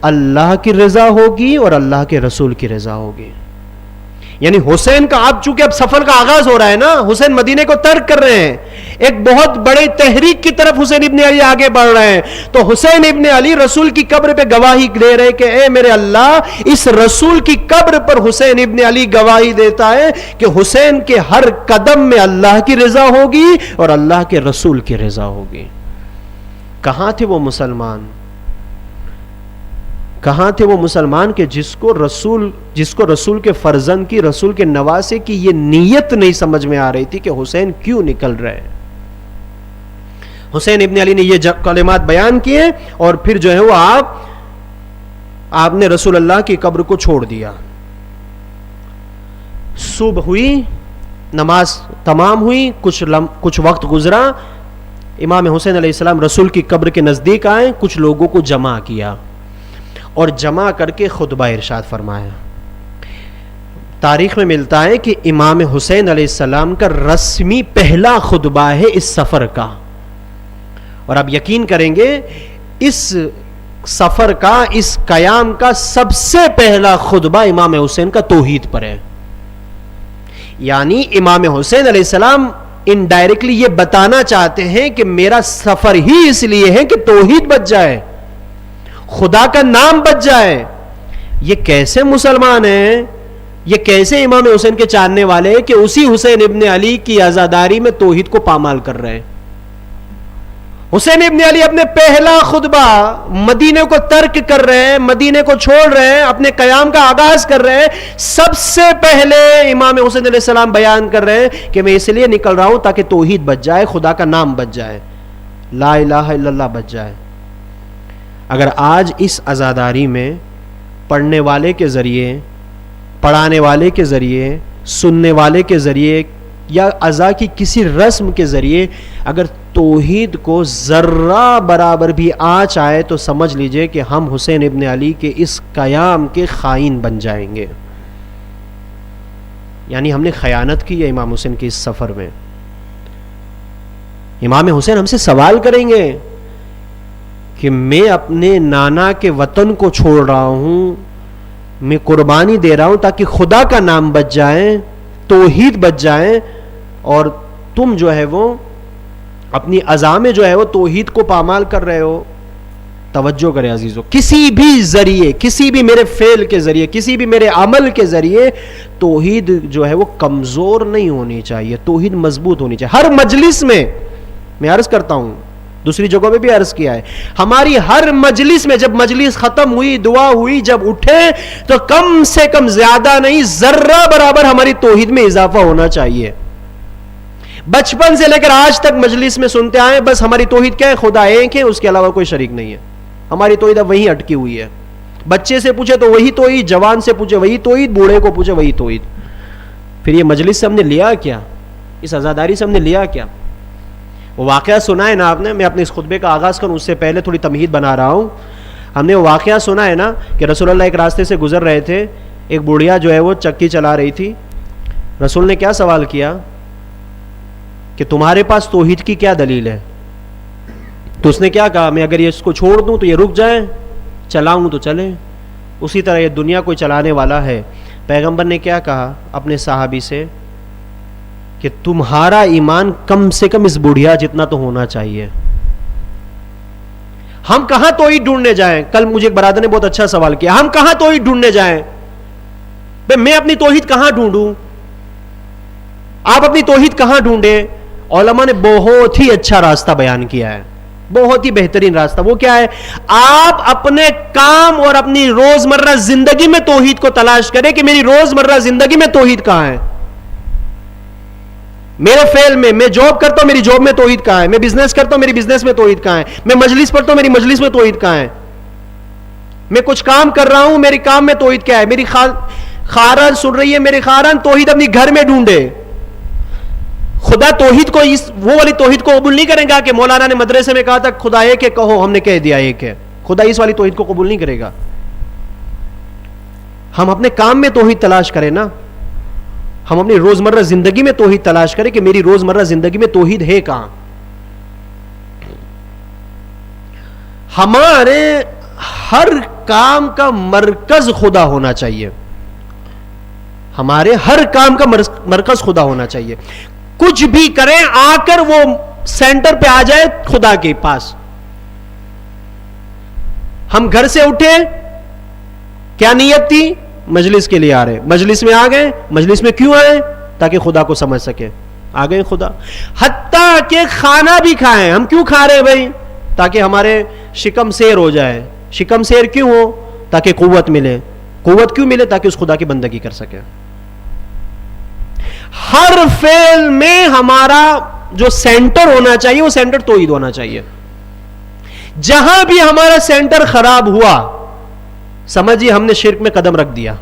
Speaker 1: اللہ کی رضا ہوگی اور اللہ کے رسول کی رضا ہوگی. یعنی حسین کا اب چونکہ اب سفر کا آغاز ہو رہا ہے نا، حسین مدینے کو ترک کر رہے ہیں، ایک بہت بڑے تحریک کی طرف حسین ابن علی آگے بڑھ رہے ہیں. تو حسین ابن علی رسول کی قبر پہ گواہی دے رہے کہ اے میرے اللہ، اس رسول کی قبر پر حسین ابن علی گواہی دیتا ہے کہ حسین کے ہر قدم میں اللہ کی رضا ہوگی اور اللہ کے رسول کی رضا ہوگی. کہاں تھے وہ مسلمان؟ کہاں تھے وہ مسلمان کہ جس کو رسول کے فرزند کی، رسول کے نواسے کی یہ نیت نہیں سمجھ میں آ رہی تھی کہ حسین کیوں نکل رہے ہیں. حسین ابن علی نے یہ کلمات بیان کیے اور پھر جو ہے وہ آپ نے رسول اللہ کی قبر کو چھوڑ دیا. صبح ہوئی، نماز تمام ہوئی، کچھ وقت گزرا، امام حسین علیہ السلام رسول کی قبر کے نزدیک آئے، کچھ لوگوں کو جمع کیا اور جمع کر کے خطبہ ارشاد فرمایا. تاریخ میں ملتا ہے کہ امام حسین علیہ السلام کا رسمی پہلا خطبہ ہے اس سفر کا. اور آپ یقین کریں گے اس سفر کا، اس قیام کا سب سے پہلا خطبہ امام حسین کا توحید پر ہے. یعنی امام حسین علیہ السلام انڈائریکٹلی یہ بتانا چاہتے ہیں کہ میرا سفر ہی اس لیے ہے کہ توحید بچ جائے، خدا کا نام بچ جائے. یہ کیسے مسلمان ہیں یہ کیسے امام حسین کے چاہنے والے کہ اسی حسین ابن علی کی عزاداری میں توحید کو پامال کر رہے ہیں. حسین ابن علی اپنے پہلا خطبہ مدینے کو ترک کر رہے ہیں, مدینے کو چھوڑ رہے ہیں, اپنے قیام کا آغاز کر رہے ہیں. سب سے پہلے امام حسین علیہ السلام بیان کر رہے ہیں کہ میں اس لیے نکل رہا ہوں تاکہ توحید بچ جائے, خدا کا نام بچ جائے, لا الہ الا اللہ بچ جائے. اگر آج اس عزاداری میں پڑھنے والے کے ذریعے, پڑھانے والے کے ذریعے, سننے والے کے ذریعے یا عزا کی کسی رسم کے ذریعے اگر توحید کو ذرہ برابر بھی آنچ آئے تو سمجھ لیجئے کہ ہم حسین ابن علی کے اس قیام کے خائن بن جائیں گے. یعنی ہم نے خیانت کی ہے امام حسین کے اس سفر میں. امام حسین ہم سے سوال کریں گے کہ میں اپنے نانا کے وطن کو چھوڑ رہا ہوں, میں قربانی دے رہا ہوں تاکہ خدا کا نام بچ جائے, توحید بچ جائے, اور تم جو ہے وہ اپنی عزا میں جو ہے وہ توحید کو پامال کر رہے ہو. توجہ کرے عزیزو, کسی بھی ذریعے, کسی بھی میرے فعل کے ذریعے, کسی بھی میرے عمل کے ذریعے توحید جو ہے وہ کمزور نہیں ہونی چاہیے, توحید مضبوط ہونی چاہیے. ہر مجلس میں عرض کرتا ہوں, دوسری جگہوں پہ بھی عرض کیا ہے, ہماری ہر مجلس میں جب مجلس ختم ہوئی, دعا ہوئی, جب اٹھے تو کم سے کم زیادہ نہیں ذرہ برابر ہماری توحید میں اضافہ ہونا چاہیے. بچپن سے لے کر آج تک مجلس میں سنتے آئے بس ہماری توحید کیا ہے, خدا ایک ہے, اس کے علاوہ کوئی شریک نہیں ہے. ہماری توحید اب وہیں اٹکی ہوئی ہے. بچے سے پوچھے تو وہی توحید, جوان سے پوچھے وہی توحید, بوڑھے کو پوچھے وہی توحید. پھر یہ مجلس سے ہم نے لیا کیا, اس عزاداری سے ہم نے لیا کیا؟ وہ واقعہ سنا ہے نا آپ نے, میں اپنے اس خطبے کا آغاز کروں اس سے پہلے تھوڑی تمہید بنا رہا ہوں. ہم نے وہ واقعہ سنا ہے نا کہ رسول اللہ ایک راستے سے گزر رہے تھے, ایک بڑھیا جو ہے وہ چکی چلا رہی تھی. رسول نے کیا سوال کیا کہ تمہارے پاس توحید کی کیا دلیل ہے؟ تو اس نے کیا کہا, میں اگر یہ اس کو چھوڑ دوں تو یہ رک جائے, چلاؤں تو چلے. اسی طرح یہ دنیا کوئی چلانے والا ہے. پیغمبر نے کیا کہا اپنے صحابی سے کہ تمہارا ایمان کم سے کم اس بڑھیا جتنا تو ہونا چاہیے. ہم کہاں توحید ڈھونڈنے جائیں؟ کل مجھے ایک برادر نے بہت اچھا سوال کیا, ہم کہاں توحید ڈھونڈنے جائیں؟ میں اپنی توحید کہاں ڈھونڈوں؟ آپ اپنی توحید کہاں ڈھونڈے؟ علماء نے بہت ہی اچھا راستہ بیان کیا ہے, بہت ہی بہترین راستہ. وہ کیا ہے؟ آپ اپنے کام اور اپنی روزمرہ زندگی میں توحید کو تلاش کریں کہ میری روزمرہ زندگی میں توحید کہاں ہے. میرے فعل میں جاب کرتا ہوں, میری جاب میں توحید کہاں ہے. میں بزنس کرتا ہوں, میری بزنس میں توحید کہاں ہے. میں مجلس پڑھتا ہوں, میری مجلس میں توحید کہاں ہے. میں کچھ کام کر رہا ہوں, میری کام میں توحید کیا ہے. میری خاران سن رہی ہے, میری خاران توحید اپنی گھر میں ڈھونڈے. خدا توحید کو وہ والی توحید کو قبول نہیں کرے گا کہ مولانا نے مدرسے میں کہا تھا خدا ایک ہے, کہو, ہم نے کہہ دیا ایک ہے. خدا اس والی توحید کو قبول نہیں کرے گا. ہم اپنے کام میں توحید تلاش کریں نا, ہم اپنی روزمرہ زندگی میں توحید تلاش کریں کہ میری روزمرہ زندگی میں توحید ہے کہاں. ہمارے ہر کام کا مرکز خدا ہونا چاہیے. ہمارے ہر کام کا مرکز خدا ہونا چاہیے. کچھ بھی کریں آ کر وہ سینٹر پہ آ جائے خدا کے پاس. ہم گھر سے اٹھے, کیا نیت تھی؟ مجلس کے لیے آ رہے, مجلس میں آ گئے. مجلس میں کیوں آئے؟ تاکہ خدا کو سمجھ سکے. آ گئے خدا. حتیٰ کہ کھانا بھی کھائیں, ہم کیوں کھا رہے ہیں بھائی؟ تاکہ ہمارے شکم سیر ہو جائے. شکم سیر کیوں ہو؟ تاکہ قوت ملے. قوت کیوں ملے؟ تاکہ اس خدا کی بندگی کر سکے. ہر فعل میں ہمارا جو سینٹر ہونا چاہیے وہ سینٹر توحید ہونا چاہیے. جہاں بھی ہمارا سینٹر خراب ہوا سمجھیے ہم نے شرک میں قدم رکھ دیا.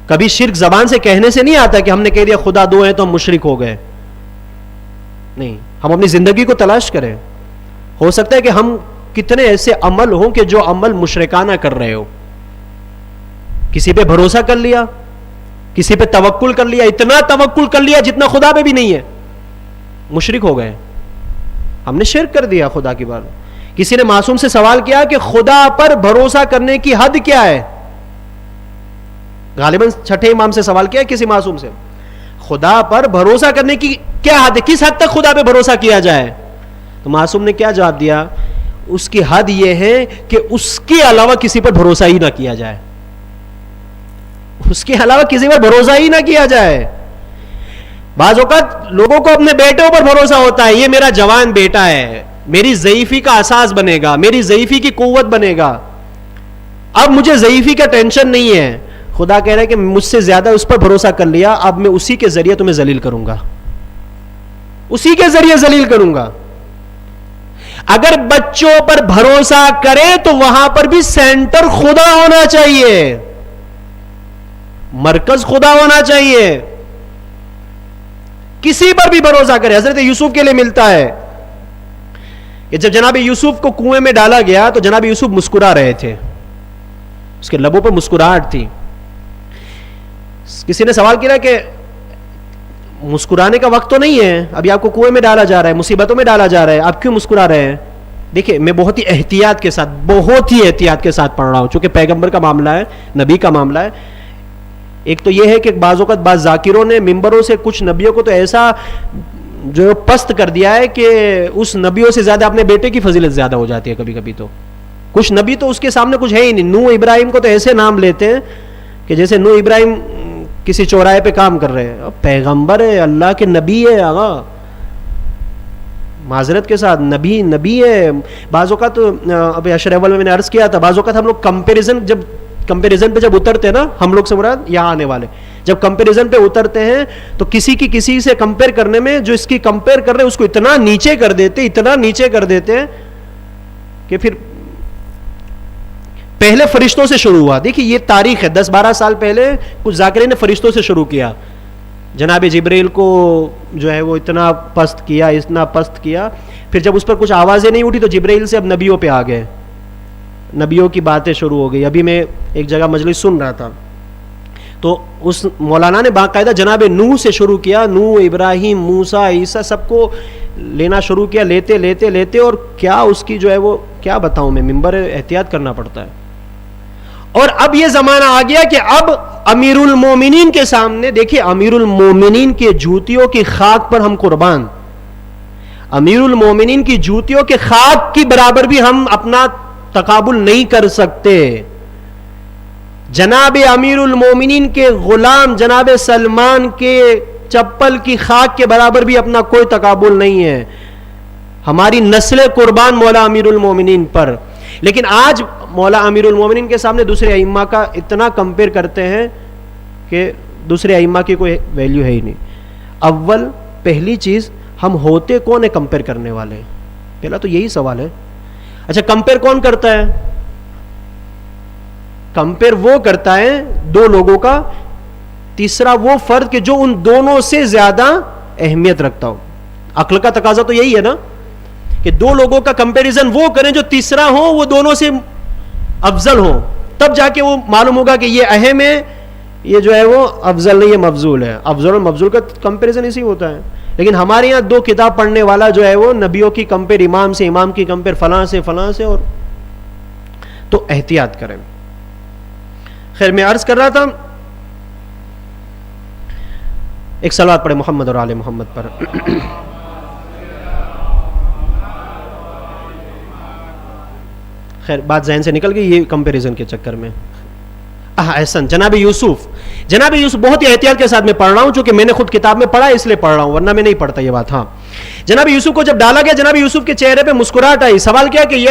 Speaker 1: کبھی شرک زبان سے کہنے سے نہیں آتا کہ ہم نے کہہ دیا خدا دو ہیں تو ہم مشرک ہو گئے. نہیں, ہم اپنی زندگی کو تلاش کریں. ہو سکتا ہے کہ ہم کتنے ایسے عمل ہوں کہ جو عمل مشرکانہ کر رہے ہو. کسی پہ بھروسہ کر لیا, کسی پہ توکل کر لیا, اتنا توکل کر لیا جتنا خدا پہ بھی نہیں ہے, مشرک ہو گئے. ہم نے شرک کر دیا خدا کی بات. کسی نے معصوم سے سوال کیا کہ خدا پر بھروسہ کرنے کی حد کیا ہے؟ غالباً چھٹے امام سے سوال کیا کسی معصوم سے, خدا پر بھروسہ کرنے کی کیا حد ہے, کس حد تک خدا پہ بھروسہ کیا جائے؟ تو معصوم نے کیا جواب دیا؟ اس کی حد یہ ہے کہ اس کے علاوہ کسی پر بھروسہ ہی نہ کیا جائے. اس کے علاوہ کسی پر بھروسہ ہی نہ کیا جائے. بعض اوقات لوگوں کو اپنے بیٹوں پر بھروسہ ہوتا ہے, یہ میرا جوان بیٹا ہے, میری ضعیفی کا اساس بنے گا, میری ضعیفی کی قوت بنے گا, اب مجھے ضعیفی کا ٹینشن نہیں ہے. خدا کہہ رہا ہے کہ مجھ سے زیادہ اس پر بھروسہ کر لیا, اب میں اسی کے ذریعے تمہیں ذلیل کروں گا, اسی کے ذریعے ذلیل کروں گا. اگر بچوں پر بھروسہ کرے تو وہاں پر بھی سینٹر خدا ہونا چاہیے, مرکز خدا ہونا چاہیے. کسی پر بھی بھروسہ کرے. حضرت یوسف کے لیے ملتا ہے کہ جب جناب یوسف کو کنویں میں ڈالا گیا تو جناب یوسف مسکرا رہے تھے, اس کے لبوں پر مسکراہٹ تھی. کسی نے سوال کیا کہ مسکرانے کا وقت تو نہیں ہے, ابھی آپ کو کنویں میں ڈالا جا رہا ہے, مصیبتوں میں ڈالا جا رہا ہے, آپ کیوں مسکرا رہے ہیں؟ دیکھیں میں بہت ہی احتیاط کے ساتھ پڑھ رہا ہوں, چونکہ پیغمبر کا معاملہ ہے, نبی کا معاملہ ہے. ایک تو یہ ہے کہ بعض اوقات بعض ذاکروں نے ممبروں سے کچھ نبیوں کو تو ایسا جو پست کر دیا ہے کہ اس نبیوں سے زیادہ اپنے بیٹے کی فضیلت زیادہ ہو جاتی ہے. کبھی کبھی تو کچھ نبی تو اس کے سامنے کچھ ہے ہی نہیں. نوح ابراہیم کو تو ایسے نام لیتے ہیں کہ جیسے نوح ابراہیم کسی چوراہے پہ کام کر رہے ہیں. پیغمبر ہے, اللہ کے نبی ہے, آغا معذرت کے ساتھ نبی ہے. بعض اوقات ابھی عشر اول میں نے عرض کیا تھا, بعض اوقات ہم لوگ کمپیریزن پہ جب اترتے ہیں نا, ہم لوگ سے مراد یہاں آنے والے, جب کمپیریزن پہ اترتے ہیں تو کسی سے کمپیئر کرنے میں جو اس کی کمپیئر کر رہے ہیں اس کو اتنا نیچے کر دیتے ہیں کہ پھر پہلے فرشتوں سے شروع ہوا. دیکھیے یہ تاریخ ہے, 10-12 سال پہلے کچھ ذاکرین نے فرشتوں سے شروع کیا. جناب جبریل کو جو ہے وہ اتنا پست کیا, پھر جب اس پر کچھ آوازیں نہیں اٹھی تو جبریل سے اب نبیوں پہ آ گئے, نبیوں کی باتیں شروع ہو گئی. ابھی میں ایک جگہ مجلس سن رہا تھا تو اس مولانا نے باقاعدہ جناب نوح سے شروع کیا, نوح, ابراہیم, موسیٰ, عیسیٰ, سب کو لینا شروع کیا, لیتے اور کیا اس کی جو ہے وہ کیا بتاؤں میں, ممبر احتیاط کرنا پڑتا ہے. اور اب یہ زمانہ آ گیا کہ اب امیر المومنین کے سامنے, دیکھیے امیر المومنین کے جوتیوں کی خاک پر ہم قربان, امیر المومنین کی جوتیوں کے خاک کی برابر بھی ہم اپنا تقابل نہیں کر سکتے. جناب امیر المومنین کے غلام جناب سلمان کے چپل کی خاک کے برابر بھی اپنا کوئی تقابل نہیں ہے. ہماری نسل قربان مولا امیر المومنین پر. لیکن آج مولا امیر المومنین کے سامنے دوسرے ائمہ کا اتنا کمپیئر کرتے ہیں کہ دوسرے ائمہ کی کوئی ویلیو ہے ہی نہیں. پہلی چیز ہم ہوتے کون ہیں کمپیئر کرنے والے؟ پہلا تو یہی سوال ہے. اچھا کمپیئر کون کرتا ہے؟ کمپیئر وہ کرتا ہے دو لوگوں کا, تیسرا وہ فرد کہ جو ان دونوں سے زیادہ اہمیت رکھتا ہو. عقل کا تقاضا تو یہی ہے نا کہ دو لوگوں کا کمپیریزن وہ کریں جو تیسرا ہو وہ دونوں سے افضل ہو, تب جا کے وہ معلوم ہوگا کہ یہ اہم ہے, یہ جو ہے وہ افضل نہیں, یہ مفضول ہے. افضل اور مفضول کا کمپیریزن اسی ہوتا ہے. لیکن ہمارے یہاں دو کتاب پڑھنے والا جو ہے وہ نبیوں کی کمپیئر امام سے, امام کی کمپیئر فلاں سے, اور تو احتیاط کریں. خیر میں عرض کر رہا تھا, ایک صلوات پڑھے محمد اور آل محمد پر. خیر بات ذہن سے نکل گئی یہ کمپیریزن کے چکر میں. احسن. جناب یوسف بہت ہی احتیاط کے ساتھ میں پڑھ رہا ہوں, چونکہ میں نے خود کتاب میں پڑھا اس لیے پڑھ رہا ہوں, ورنہ میں نہیں پڑھتا یہ بات. ہاں جناب یوسف کو جب ڈالا گیا, جناب یوسف کے چہرے پہ مسکراہٹ آئی. سوال کیا کہ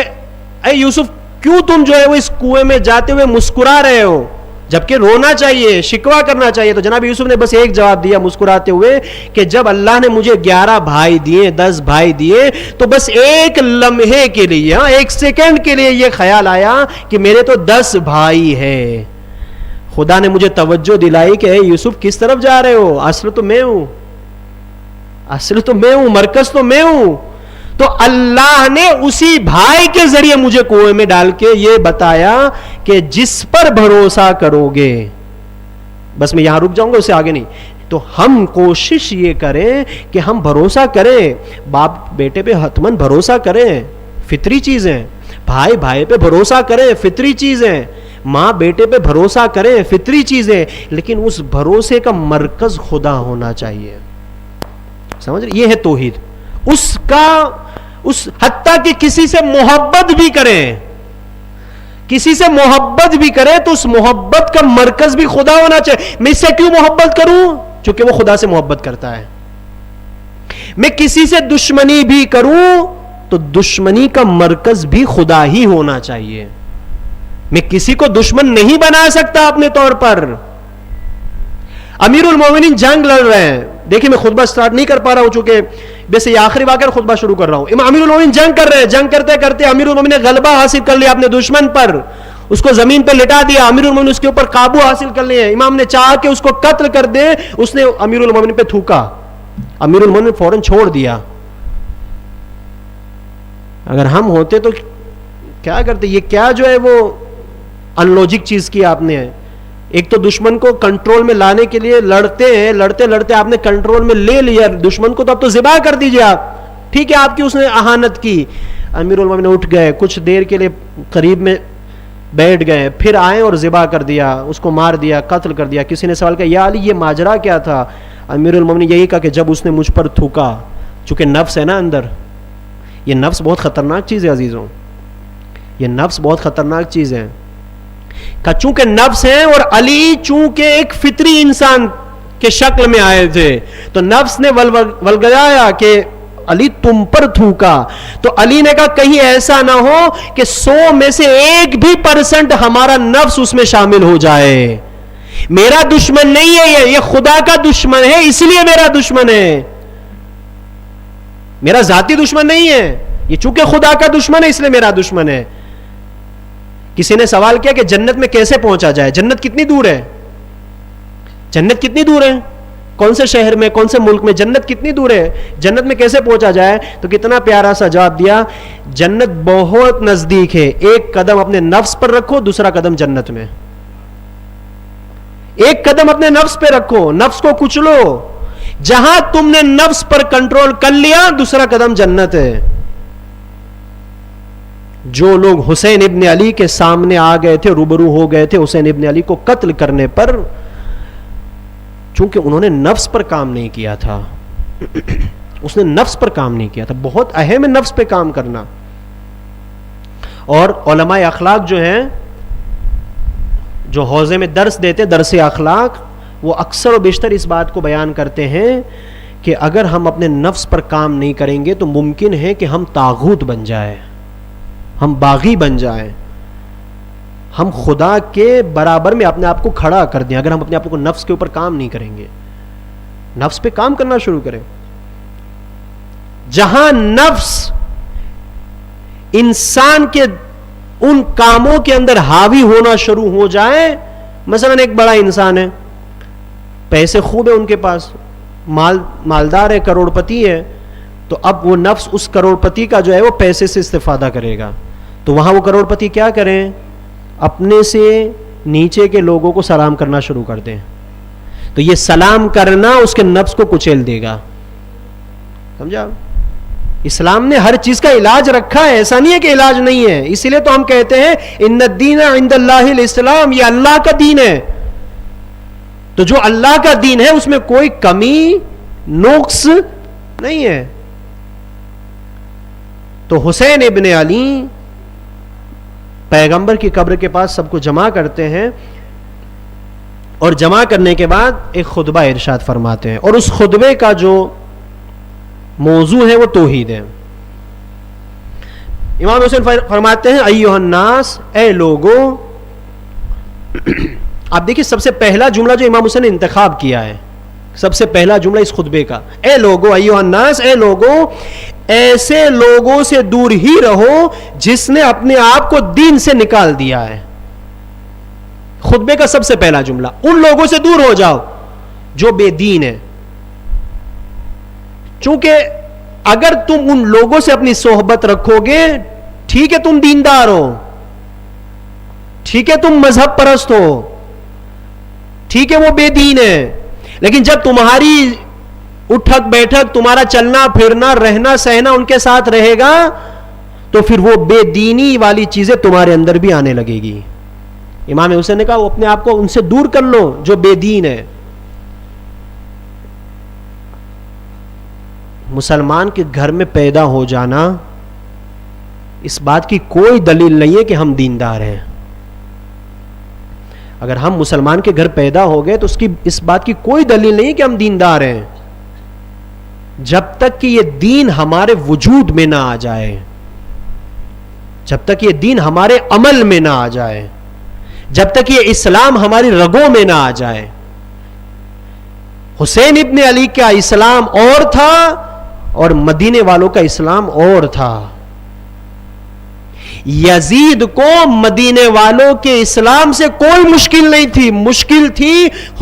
Speaker 1: اے یوسف کیوں تم جو ہے وہ اس کنویں میں جاتے ہوئے مسکرا رہے ہو, جبکہ رونا چاہیے, شکوہ کرنا چاہیے. تو جناب یوسف نے بس ایک جواب دیا مسکراتے ہوئے کہ جب اللہ نے مجھے 11 بھائی دیے, 10 بھائی دیے, تو بس ایک لمحے کے لیے, ایک سیکنڈ کے لیے یہ خیال آیا کہ میرے تو 10 بھائی ہیں. خدا نے مجھے توجہ دلائی کہ اے یوسف کس طرف جا رہے ہو, اصل تو میں ہوں, مرکز تو میں ہوں. تو اللہ نے اسی بھائی کے ذریعے مجھے کنویں میں ڈال کے یہ بتایا کہ جس پر بھروسہ کرو گے, بس میں یہاں رک جاؤں گا, اس سے آگے نہیں. تو ہم کوشش یہ کریں کہ ہم بھروسہ کریں, باپ بیٹے پہ حتمن بھروسہ کریں, فطری چیزیں. بھائی پہ بھروسہ کریں, فطری چیزیں. ماں بیٹے پہ بھروسہ کریں, فطری چیزیں. لیکن اس بھروسے کا مرکز خدا ہونا چاہیے. سمجھ رہے؟ یہ ہے توحید. اس حتیٰ کہ کسی سے محبت بھی کریں, کسی سے محبت بھی کرے تو اس محبت کا مرکز بھی خدا ہونا چاہیے. میں اس سے کیوں محبت کروں؟ چونکہ وہ خدا سے محبت کرتا ہے. میں کسی سے دشمنی بھی کروں تو دشمنی کا مرکز بھی خدا ہی ہونا چاہیے. میں کسی کو دشمن نہیں بنا سکتا اپنے طور پر. امیر المومنین جنگ لڑ رہے ہیں. دیکھیں میں خطبہ سٹارٹ نہیں کر پا رہا ہوں چونکہ ویسے یہ آخری واقعہ خطبہ شروع کر رہا ہوں. امیر المومنین جنگ کر رہے ہیں. جنگ کرتے کرتے امیر المومنین نے غلبہ حاصل کر لیا اپنے دشمن پر, اس کو زمین پہ لٹا دیا. امیر المومنین اس کے اوپر قابو حاصل کر لیا. امام نے چاہا کہ اس کو قتل کر دے, اس نے امیر المومنین پہ تھوکا. امیر المومنین نے فوراً چھوڑ دیا. اگر ہم ہوتے تو کیا کرتے؟ یہ کیا جو ہے وہ ان لوجک چیز کی آپ نے. ایک تو دشمن کو کنٹرول میں لانے کے لیے لڑتے ہیں, لڑتے لڑتے آپ نے کنٹرول میں لے لیا دشمن کو, تو اب تو ذبح کر دیجئے آپ. ٹھیک ہے آپ کی اس نے اہانت کی. امیر المومنین اٹھ گئے, کچھ دیر کے لیے قریب میں بیٹھ گئے, پھر آئے اور ذبح کر دیا, اس کو مار دیا, قتل کر دیا. کسی نے سوال کیا یا علی یہ ماجرا کیا تھا؟ امیر المومنین یہی کہا کہ جب اس نے مجھ پر تھوکا, چونکہ نفس ہے نا اندر, یہ نفس بہت خطرناک چیز ہے عزیزوں, یہ نفس بہت خطرناک چیز ہے. کہ چونکہ نفس ہے اور علی چونکہ ایک فطری انسان کے شکل میں آئے تھے تو نفس نے ولگایا کہ علی تم پر تھوکا. تو علی نے کہا کہیں ایسا نہ ہو کہ 100 میں سے 1% ہمارا نفس اس میں شامل ہو جائے. میرا دشمن نہیں ہے یہ خدا کا دشمن ہے, اس لیے میرا دشمن ہے, میرا ذاتی دشمن نہیں ہے. یہ چونکہ خدا کا دشمن ہے اس لیے میرا دشمن ہے. کسی نے سوال کیا کہ جنت میں کیسے پہنچا جائے؟ جنت کتنی دور ہے؟ جنت کتنی دور ہے؟ کون سے شہر میں, کون سے ملک میں جنت کتنی دور ہے؟ جنت میں کیسے پہنچا جائے؟ تو کتنا پیارا سا جواب دیا, جنت بہت نزدیک ہے. ایک قدم اپنے نفس پر رکھو, دوسرا قدم جنت میں. ایک قدم اپنے نفس پہ رکھو, نفس کو کچلو. جہاں تم نے نفس پر کنٹرول کر لیا دوسرا قدم جنت ہے. جو لوگ حسین ابن علی کے سامنے آ گئے تھے, روبرو ہو گئے تھے حسین ابن علی کو قتل کرنے پر, چونکہ انہوں نے نفس پر کام نہیں کیا تھا, اس نے نفس پر کام نہیں کیا تھا. بہت اہم ہے نفس پہ کام کرنا. اور علماء اخلاق جو ہیں, جو حوزے میں درس دیتے, درس اخلاق, وہ اکثر و بیشتر اس بات کو بیان کرتے ہیں کہ اگر ہم اپنے نفس پر کام نہیں کریں گے تو ممکن ہے کہ ہم طاغوت بن جائیں, ہم باغی بن جائیں, ہم خدا کے برابر میں اپنے آپ کو کھڑا کر دیں اگر ہم اپنے آپ کو نفس کے اوپر کام نہیں کریں گے. نفس پہ کام کرنا شروع کریں. جہاں نفس انسان کے ان کاموں کے اندر حاوی ہونا شروع ہو جائے, مثلا ایک بڑا انسان ہے, پیسے خوب ہے ان کے پاس, مالدار ہے, کروڑ پتی ہے, تو اب وہ نفس اس کروڑ پتی کا جو ہے وہ پیسے سے استفادہ کرے گا. تو وہاں وہ کروڑ پتی کیا کریں, اپنے سے نیچے کے لوگوں کو سلام کرنا شروع کر دیں. تو یہ سلام کرنا اس کے نفس کو کچیل دے گا. سمجھا؟ اسلام نے ہر چیز کا علاج رکھا ہے, ایسا نہیں ہے کہ علاج نہیں ہے. اسی لیے تو ہم کہتے ہیں ان الدین عند اللہ الاسلام, یہ اللہ کا دین ہے. تو جو اللہ کا دین ہے اس میں کوئی کمی نقص نہیں ہے. تو حسین ابن علی پیغمبر کی قبر کے پاس سب کو جمع کرتے ہیں, اور جمع کرنے کے بعد ایک خطبہ ارشاد فرماتے ہیں, اور اس خطبے کا جو موضوع ہے وہ توحید ہے. امام حسین فرماتے ہیں ایھا الناس, اے لوگو. آپ دیکھیں سب سے پہلا جملہ جو امام حسین نے انتخاب کیا ہے, سب سے پہلا جملہ اس خطبے کا, اے لوگو, ایھا الناس, اے لوگو, ایسے لوگوں سے دور ہی رہو جس نے اپنے آپ کو دین سے نکال دیا ہے. خطبے کا سب سے پہلا جملہ, ان لوگوں سے دور ہو جاؤ جو بے دین ہے. چونکہ اگر تم ان لوگوں سے اپنی صحبت رکھو گے, ٹھیک ہے تم دیندار ہو, ٹھیک ہے تم مذہب پرست ہو, ٹھیک ہے وہ بے دین ہے, لیکن جب تمہاری اٹھک بیٹھک, تمہارا چلنا پھرنا, رہنا سہنا ان کے ساتھ رہے گا تو پھر وہ بے دینی والی چیزیں تمہارے اندر بھی آنے لگے گی. امام حسین نے کہا وہ اپنے آپ کو ان سے دور کر لو جو بے دین ہے. مسلمان کے گھر میں پیدا ہو جانا اس بات کی کوئی دلیل نہیں ہے کہ ہم دیندار ہیں. اگر ہم مسلمان کے گھر پیدا ہو گئے تو اس بات کی کوئی دلیل نہیں کہ ہم دیندار ہیں، جب تک کہ یہ دین ہمارے وجود میں نہ آ جائے، جب تک یہ دین ہمارے عمل میں نہ آ جائے، جب تک یہ اسلام ہماری رگوں میں نہ آ جائے. حسین ابن علی کا اسلام اور تھا اور مدینے والوں کا اسلام اور تھا. یزید کو مدینے والوں کے اسلام سے کوئی مشکل نہیں تھی، مشکل تھی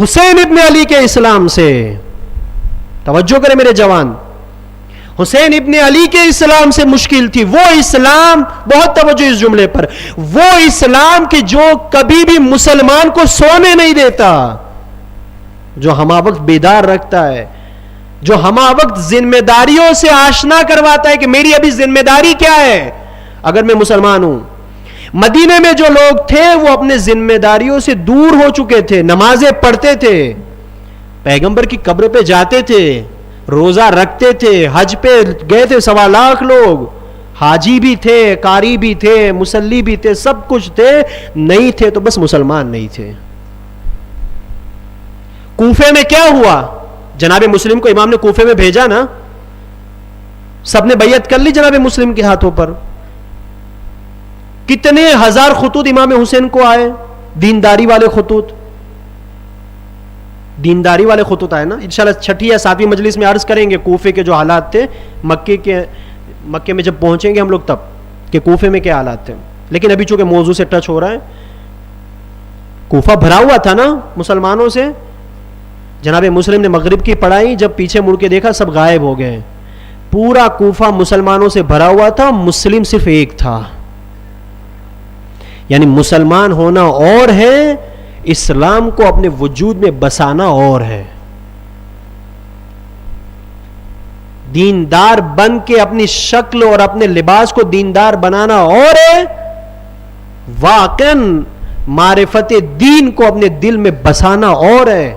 Speaker 1: حسین ابن علی کے اسلام سے. توجہ کریں میرے جوان، حسین ابن علی کے اسلام سے مشکل تھی. وہ اسلام، بہت توجہ اس جملے پر، وہ اسلام کہ جو کبھی بھی مسلمان کو سونے نہیں دیتا، جو ہمہ وقت بیدار رکھتا ہے، جو ہمہ وقت ذمہ داریوں سے آشنا کرواتا ہے کہ میری ابھی ذمہ داری کیا ہے اگر میں مسلمان ہوں. مدینے میں جو لوگ تھے وہ اپنے ذمہ داریوں سے دور ہو چکے تھے، نمازیں پڑھتے تھے، پیغمبر کی قبر پہ جاتے تھے، روزہ رکھتے تھے، حج پہ گئے تھے 1.25 لاکھ لوگ، حاجی بھی تھے، قاری بھی تھے، مصلی بھی تھے، سب کچھ تھے. نہیں تھے تو بس مسلمان نہیں تھے. کوفے میں کیا ہوا؟ جناب مسلم کو امام نے کوفے میں بھیجا نا، سب نے بیعت کر لی جناب مسلم کے ہاتھوں پر. کتنے ہزار خطوط امام حسین کو آئے، دینداری والے خطوط، دینداری والے خطوط آئے نا. انشاءاللہ 6 یا 7 مجلس میں عرض کریں گے کوفے کے جو حالات تھے، مکے میں جب پہنچیں گے ہم لوگ تب کہ کوفے میں کیا حالات تھے. لیکن ابھی چونکہ موضوع سے ٹچ ہو رہا ہے، کوفہ بھرا ہوا تھا نا مسلمانوں سے. جناب مسلم نے مغرب کی پڑھائی، جب پیچھے مڑ کے دیکھا سب غائب ہو گئے. پورا کوفہ مسلمانوں سے بھرا ہوا تھا، مسلم صرف ایک تھا. یعنی مسلمان ہونا اور ہے، اسلام کو اپنے وجود میں بسانا اور ہے. دیندار بن کے اپنی شکل اور اپنے لباس کو دیندار بنانا اور ہے، واقعاً معرفت دین کو اپنے دل میں بسانا اور ہے.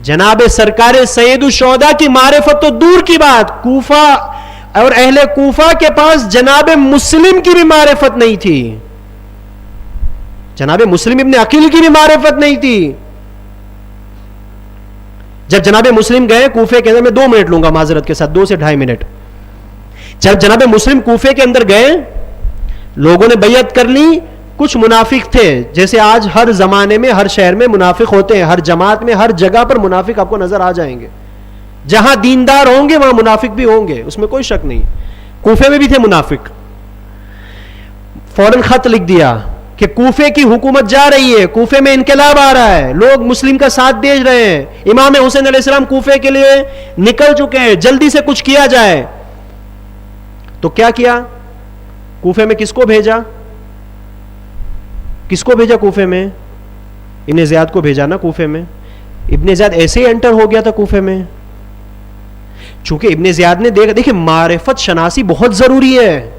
Speaker 1: جناب سرکار سید الشہداء کی معرفت تو دور کی بات، کوفہ اور اہل کوفہ کے پاس جناب مسلم کی بھی معرفت نہیں تھی، جناب مسلم ابن عقیل کی بھی معرفت نہیں تھی. جب جناب مسلم گئے کوفے کے اندر، میں 2 منٹ لوں گا معذرت کے ساتھ، 2 سے 2.5 منٹ. جب جناب مسلم کوفے کے اندر گئے، لوگوں نے بیعت کر لی. کچھ منافق تھے، جیسے آج ہر زمانے میں ہر شہر میں منافق ہوتے ہیں، ہر جماعت میں ہر جگہ پر منافق آپ کو نظر آ جائیں گے. جہاں دیندار ہوں گے وہاں منافق بھی ہوں گے، اس میں کوئی شک نہیں. کوفے میں بھی تھے منافق. فوراً خط لکھ دیا کہ کوفے کی حکومت جا رہی ہے، کوفے میں انقلاب آ رہا ہے، لوگ مسلم کا ساتھ دے رہے ہیں، امام حسین علیہ السلام کوفے کے لیے نکل چکے ہیں، جلدی سے کچھ کیا جائے. تو کیا کیا؟ کوفے میں کس کو بھیجا؟ کس کو بھیجا کوفے میں؟ ابن زیاد کو بھیجا نا کوفے میں. ابن زیاد ایسے ہی انٹر ہو گیا تھا کوفے میں. چونکہ ابن زیاد نے دیکھیں معرفت شناسی بہت ضروری ہے،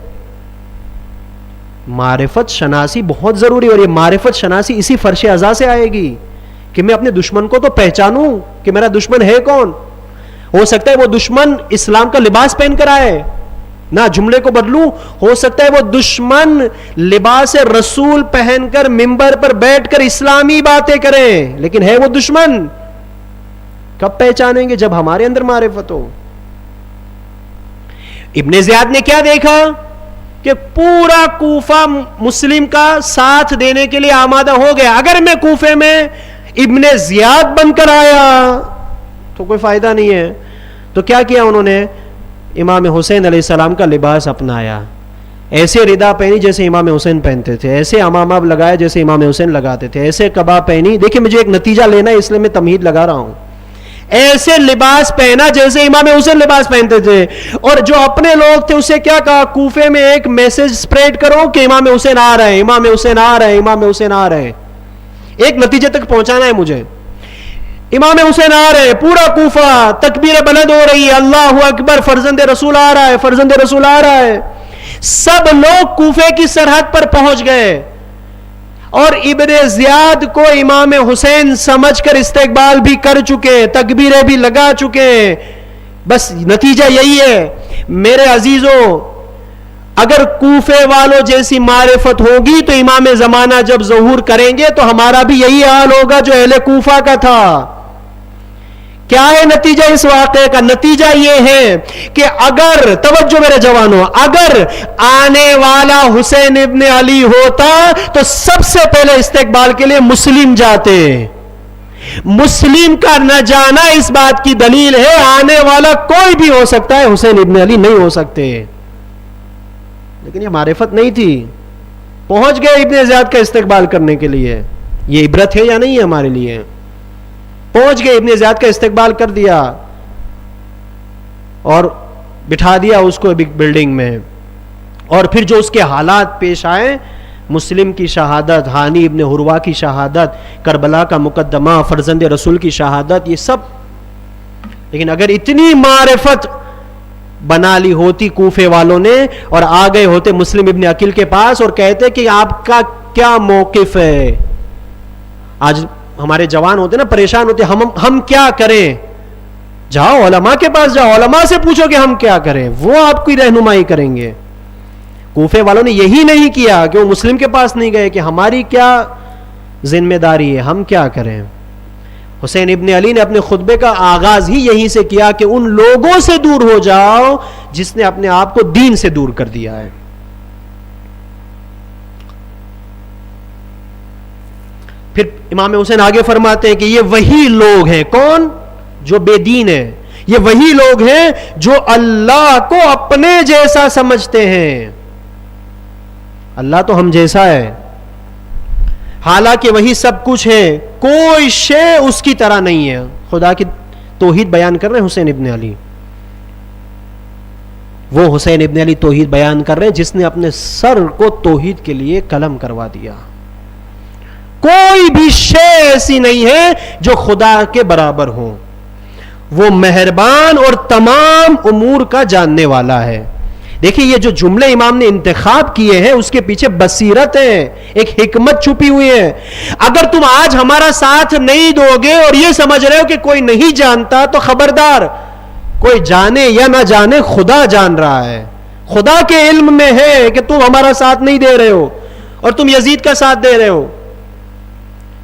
Speaker 1: معرفت شناسی بہت ضروری ہے. اور یہ معرفت شناسی اسی فرش ازا سے آئے گی کہ میں اپنے دشمن کو تو پہچانوں کہ میرا دشمن ہے کون. ہو سکتا ہے وہ دشمن اسلام کا لباس پہن کر آئے، نہ جملے کو بدلوں، ہو سکتا ہے وہ دشمن لباس رسول پہن کر منبر پر بیٹھ کر اسلامی باتیں کریں، لیکن ہے وہ دشمن. کب پہچانیں گے؟ جب ہمارے اندر معرفت ہو. ابن زیاد نے کیا دیکھا کہ پورا کوفہ مسلم کا ساتھ دینے کے لیے آمادہ ہو گیا. اگر میں کوفے میں ابن زیاد بن کر آیا تو کوئی فائدہ نہیں ہے. تو کیا کیا انہوں نے؟ امام حسین علیہ السلام کا لباس اپنایا. ایسے ردا پہنی جیسے امام حسین پہنتے تھے، ایسے امامہ لگائے جیسے امام حسین لگاتے تھے، ایسے قبا پہنی. دیکھیں مجھے ایک نتیجہ لینا ہے، اس لیے میں تمہید لگا رہا ہوں. ایسے لباس پہنا جیسے امام حسین لباس پہنتے تھے. اور جو اپنے لوگ تھے اسے کیا کہا؟ کوفے میں ایک میسج سپریڈ کرو کہ امام حسین آ رہے ہیں، امام حسین آ رہے ہیں، امام حسین آ رہے ہیں. ایک نتیجے تک پہنچانا ہے مجھے. امام حسین آ رہے ہیں، پورا کوفہ تکبیر بلند ہو رہی ہے، اللہ اکبر، فرزند رسول آ رہا ہے، فرزند رسول آ رہا ہے. سب لوگ کوفے کی سرحد پر پہنچ گئے اور ابن زیاد کو امام حسین سمجھ کر استقبال بھی کر چکے، تکبیریں بھی لگا چکے. بس نتیجہ یہی ہے میرے عزیزوں، اگر کوفے والوں جیسی معرفت ہوگی تو امام زمانہ جب ظہور کریں گے تو ہمارا بھی یہی حال ہوگا جو اہل کوفہ کا تھا. کیا ہے نتیجہ اس واقعے کا؟ نتیجہ یہ ہے کہ اگر، توجہ میرے جوانوں، اگر آنے والا حسین ابن علی ہوتا تو سب سے پہلے استقبال کے لیے مسلم جاتے. مسلم کا نہ جانا اس بات کی دلیل ہے آنے والا کوئی بھی ہو سکتا ہے، حسین ابن علی نہیں ہو سکتے. لیکن یہ معرفت نہیں تھی. پہنچ گئے ابن زیاد کا استقبال کرنے کے لیے. یہ عبرت ہے یا نہیں ہے ہمارے لیے؟ پہنچ گئے، ابن زیاد کا استقبال کر دیا اور بٹھا دیا اس کو بلڈنگ میں. اور پھر جو اس کے حالات پیش آئے، مسلم کی شہادت، ہانی ابن حروا کی شہادت، کربلا کا مقدمہ، فرزند رسول کی شہادت، یہ سب. لیکن اگر اتنی معرفت بنا لی ہوتی کوفے والوں نے اور آ گئے ہوتے مسلم ابن عقیل کے پاس اور کہتے کہ آپ کا کیا موقف ہے. آج ہمارے جوان ہوتے نا پریشان ہوتے، ہم کیا کریں؟ جاؤ علماء کے پاس جاؤ، علماء سے پوچھو کہ ہم کیا کریں، وہ آپ کی رہنمائی کریں گے. کوفے والوں نے یہی نہیں کیا کہ وہ مسلم کے پاس نہیں گئے کہ ہماری کیا ذمہ داری ہے، ہم کیا کریں. حسین ابن علی نے اپنے خطبے کا آغاز ہی یہیں سے کیا کہ ان لوگوں سے دور ہو جاؤ جس نے اپنے آپ کو دین سے دور کر دیا ہے. پھر امام حسین آگے فرماتے ہیں کہ یہ وہی لوگ ہیں، کون؟ جو بے دین ہیں. یہ وہی لوگ ہیں جو اللہ کو اپنے جیسا سمجھتے ہیں. اللہ تو ہم جیسا ہے، حالانکہ وہی سب کچھ ہے، کوئی شے اس کی طرح نہیں ہے. خدا کی توحید بیان کر رہے ہیں حسین ابن علی. وہ حسین ابن علی توحید بیان کر رہے ہیں جس نے اپنے سر کو توحید کے لیے قلم کروا دیا. کوئی بھی شے ایسی نہیں ہے جو خدا کے برابر ہو. وہ مہربان اور تمام امور کا جاننے والا ہے. دیکھیں یہ جو جملے امام نے انتخاب کیے ہیں اس کے پیچھے بصیرت ہے، ایک حکمت چھپی ہوئی ہے. اگر تم آج ہمارا ساتھ نہیں دو گے اور یہ سمجھ رہے ہو کہ کوئی نہیں جانتا تو خبردار، کوئی جانے یا نہ جانے خدا جان رہا ہے. خدا کے علم میں ہے کہ تم ہمارا ساتھ نہیں دے رہے ہو اور تم یزید کا ساتھ دے رہے ہو.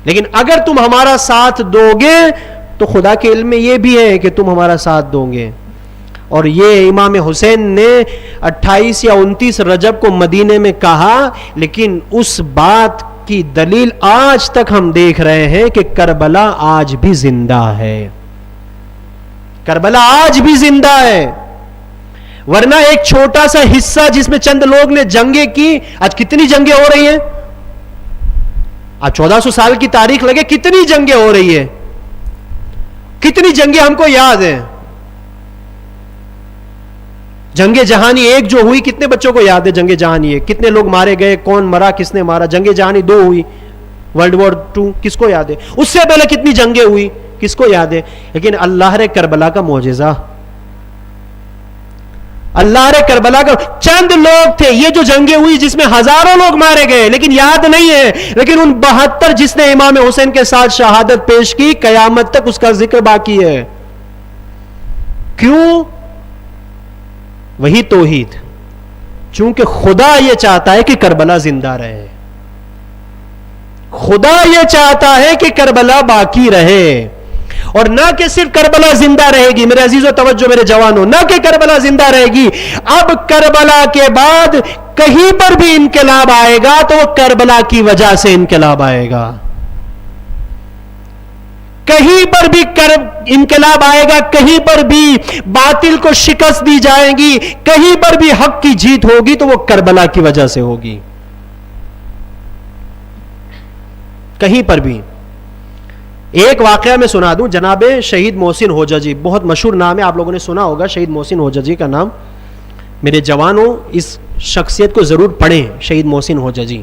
Speaker 1: لیکن اگر تم ہمارا ساتھ دو گے تو خدا کے علم میں یہ بھی ہے کہ تم ہمارا ساتھ دو گے. اور یہ امام حسین نے 28 یا 29 رجب کو مدینے میں کہا، لیکن اس بات کی دلیل آج تک ہم دیکھ رہے ہیں کہ کربلا آج بھی زندہ ہے. کربلا آج بھی زندہ ہے. ورنہ ایک چھوٹا سا حصہ جس میں چند لوگ نے جنگیں کی، آج کتنی جنگیں ہو رہی ہیں؟ آج 1400 سال کی تاریخ لگے، کتنی جنگیں ہو رہی ہے، کتنی جنگیں ہم کو یاد ہیں. جنگ جہانی ایک جو ہوئی، کتنے بچوں کو یاد ہے جنگ جہانی ایک؟ کتنے لوگ مارے گئے، کون مرا، کس نے مارا؟ جنگ جہانی 2 ہوئی، ورلڈ وار 2 کس کو یاد ہے؟ اس سے پہلے کتنی جنگیں ہوئی، کس کو یاد ہے؟ لیکن اللہ رے کربلا کا معجزہ، اللہ رے کربلا کا، چند لوگ تھے. یہ جو جنگیں ہوئی جس میں ہزاروں لوگ مارے گئے لیکن یاد نہیں ہے، لیکن ان 72 جس نے امام حسین کے ساتھ شہادت پیش کی، قیامت تک اس کا ذکر باقی ہے. کیوں؟ وہی توحید. چونکہ خدا یہ چاہتا ہے کہ کربلا زندہ رہے، خدا یہ چاہتا ہے کہ کربلا باقی رہے. اور نہ کہ صرف کربلا زندہ رہے گی، میرے عزیزو توجہ میرے جوانوں، نہ کہ کربلا زندہ رہے گی، اب کربلا کے بعد کہیں پر بھی انقلاب آئے گا تو وہ کربلا کی وجہ سے انقلاب آئے گا. کہیں پر بھی انقلاب آئے گا، کہیں پر بھی باطل کو شکست دی جائے گی، کہیں پر بھی حق کی جیت ہوگی تو وہ کربلا کی وجہ سے ہوگی. کہیں پر بھی. ایک واقعہ میں سنا دوں، جناب شہید محسن حججی، بہت مشہور نام ہے، آپ لوگوں نے سنا ہوگا شہید محسن حججی کا نام. میرے جوانوں اس شخصیت کو ضرور پڑھیں، شہید محسن حججی.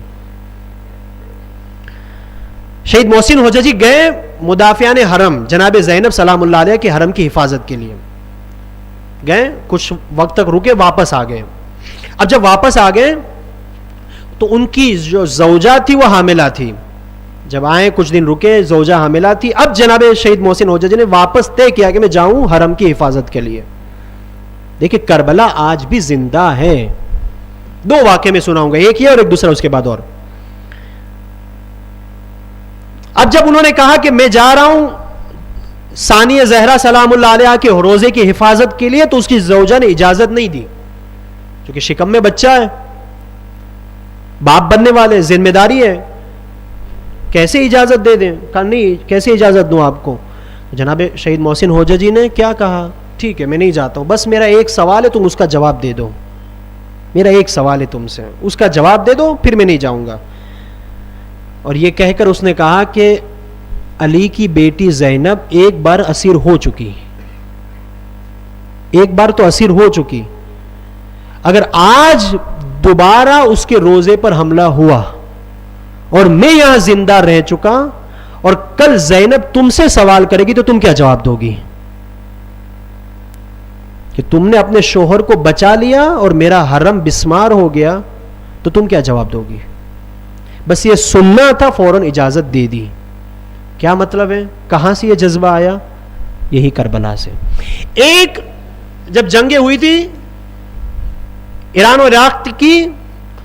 Speaker 1: شہید محسن حججی گئے مدافعان حرم جناب زینب سلام اللہ علیہ کے حرم کی حفاظت کے لیے گئے. کچھ وقت تک رکے، واپس آ گئے. اب جب واپس آ گئے تو ان کی جو زوجہ تھی وہ حاملہ تھی. جب آئے کچھ دن رکے، زوجہ حاملہ تھی. اب جناب شہید محسن حججی نے واپس طے کیا کہ میں جاؤں حرم کی حفاظت کے لیے. دیکھیں کربلا آج بھی زندہ ہے. دو واقعے میں سناؤں گا, ایک یہ اور ایک دوسرا اس کے بعد. اور اب جب انہوں نے کہا کہ میں جا رہا ہوں ثانیہ زہرا سلام اللہ علیہ کے روزے کی حفاظت کے لیے, تو اس کی زوجہ نے اجازت نہیں دی, کیونکہ شکم میں بچہ ہے, باپ بننے والے, ذمہ داری ہے, کیسے اجازت دے دیں؟ کہا نہیں, کیسے اجازت دوں آپ کو؟ جناب شہید محسن ہوجہ جی نے کیا کہا, ٹھیک ہے میں نہیں جاتا ہوں, بس میرا ایک سوال ہے, تم اس کا جواب دے دو, میرا ایک سوال ہے تم سے, اس کا جواب دے دو, پھر میں نہیں جاؤں گا. اور یہ کہہ کر اس نے کہا کہ علی کی بیٹی زینب ایک بار اسیر ہو چکی, ایک بار تو اسیر ہو چکی, اگر آج دوبارہ اس کے روزے پر حملہ ہوا اور میں یہاں زندہ رہ چکا اور کل زینب تم سے سوال کرے گی تو تم کیا جواب دو گی؟ کہ تم نے اپنے شوہر کو بچا لیا اور میرا حرم بسمار ہو گیا, تو تم کیا جواب دو گی؟ بس یہ سننا تھا, فوراً اجازت دے دی. کیا مطلب ہے؟ کہاں سے یہ جذبہ آیا؟ یہی کربلا سے. ایک جب جنگیں ہوئی تھی ایران اور عراق کی,